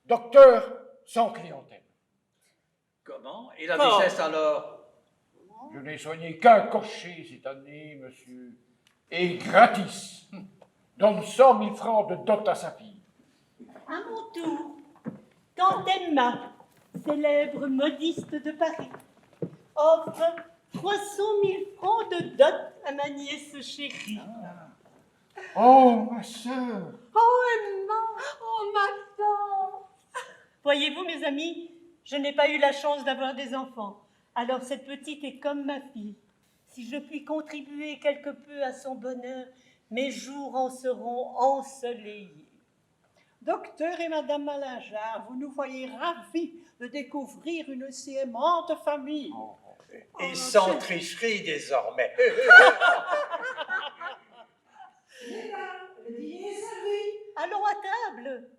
docteur sans clientèle. Comment? Et la duchesse alors? Je n'ai soigné qu'un cocher cette année, monsieur. Et gratis. Donne 100 000 francs de dot à sa fille. À mon tour, quand Emma, célèbre modiste de Paris, offre 300 000 francs de dot à ma nièce chérie. Oh, ma sœur. Oh, Emma. Oh, ma tante. Voyez-vous, mes amis, je n'ai pas eu la chance d'avoir des enfants. Alors cette petite est comme ma fille. Si je puis contribuer quelque peu à son bonheur, mes jours en seront ensoleillés. Docteur et Madame Malingear, vous nous voyez ravis de découvrir une si aimante famille. Et sans tricherie désormais. Le dîner est servi. Allons à table.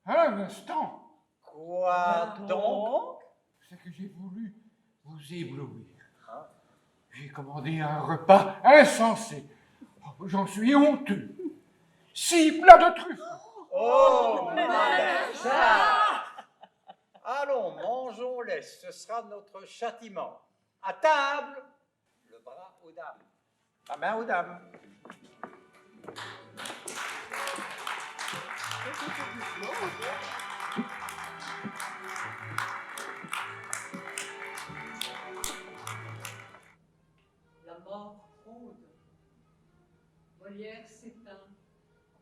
Un instant. Quoi donc? C'est que j'ai voulu vous éblouir. J'ai commandé un repas insensé. Oh, j'en suis honteux. 6 plats de truffes. Oh, Malingear! Allons, mangeons-les, ce sera notre châtiment. À table, le bras aux dames. La main aux dames. La mort rôde. Molière s'éteint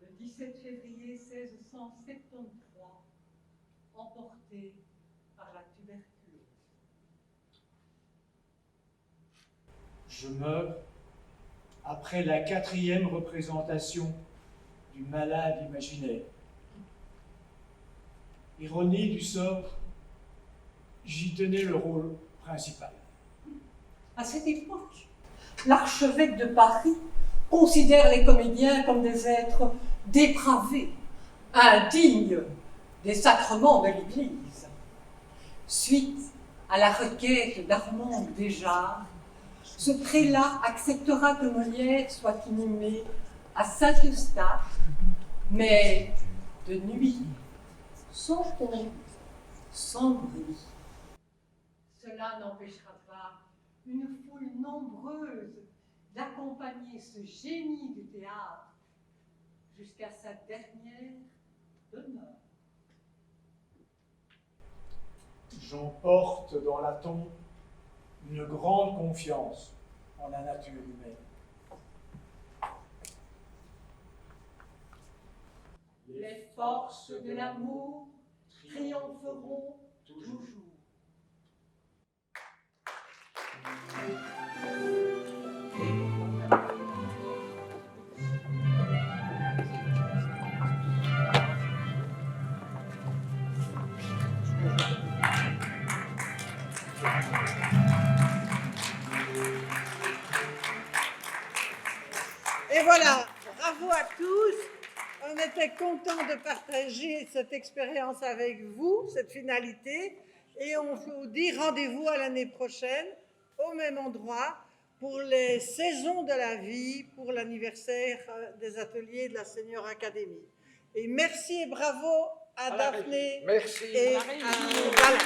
le 17 février 1673, emporté par la tuberculose. Je meurs après la 4e représentation du malade imaginaire. Ironie du sort, j'y tenais le rôle principal. À cette époque, l'archevêque de Paris considère les comédiens comme des êtres dépravés, indignes des sacrements de l'Église. Suite à la requête d'Armand Béjart, ce prélat acceptera que Molière soit inhumé à Saint-Eustache, mais de nuit, sans pompe, sans bruit. Cela n'empêchera pas une foule nombreuse d'accompagner ce génie du théâtre jusqu'à sa dernière demeure. J'emporte dans la tombe une grande confiance en la nature humaine. Les forces de l'amour triompheront toujours. Et voilà, bravo à tous. On était contents de partager cette expérience avec vous, cette finalité. Et on vous dit rendez-vous à l'année prochaine, au même endroit, pour les saisons de la vie, pour l'anniversaire des ateliers de la Senior Academy. Et merci et bravo à Daphné Merci. et à Vala.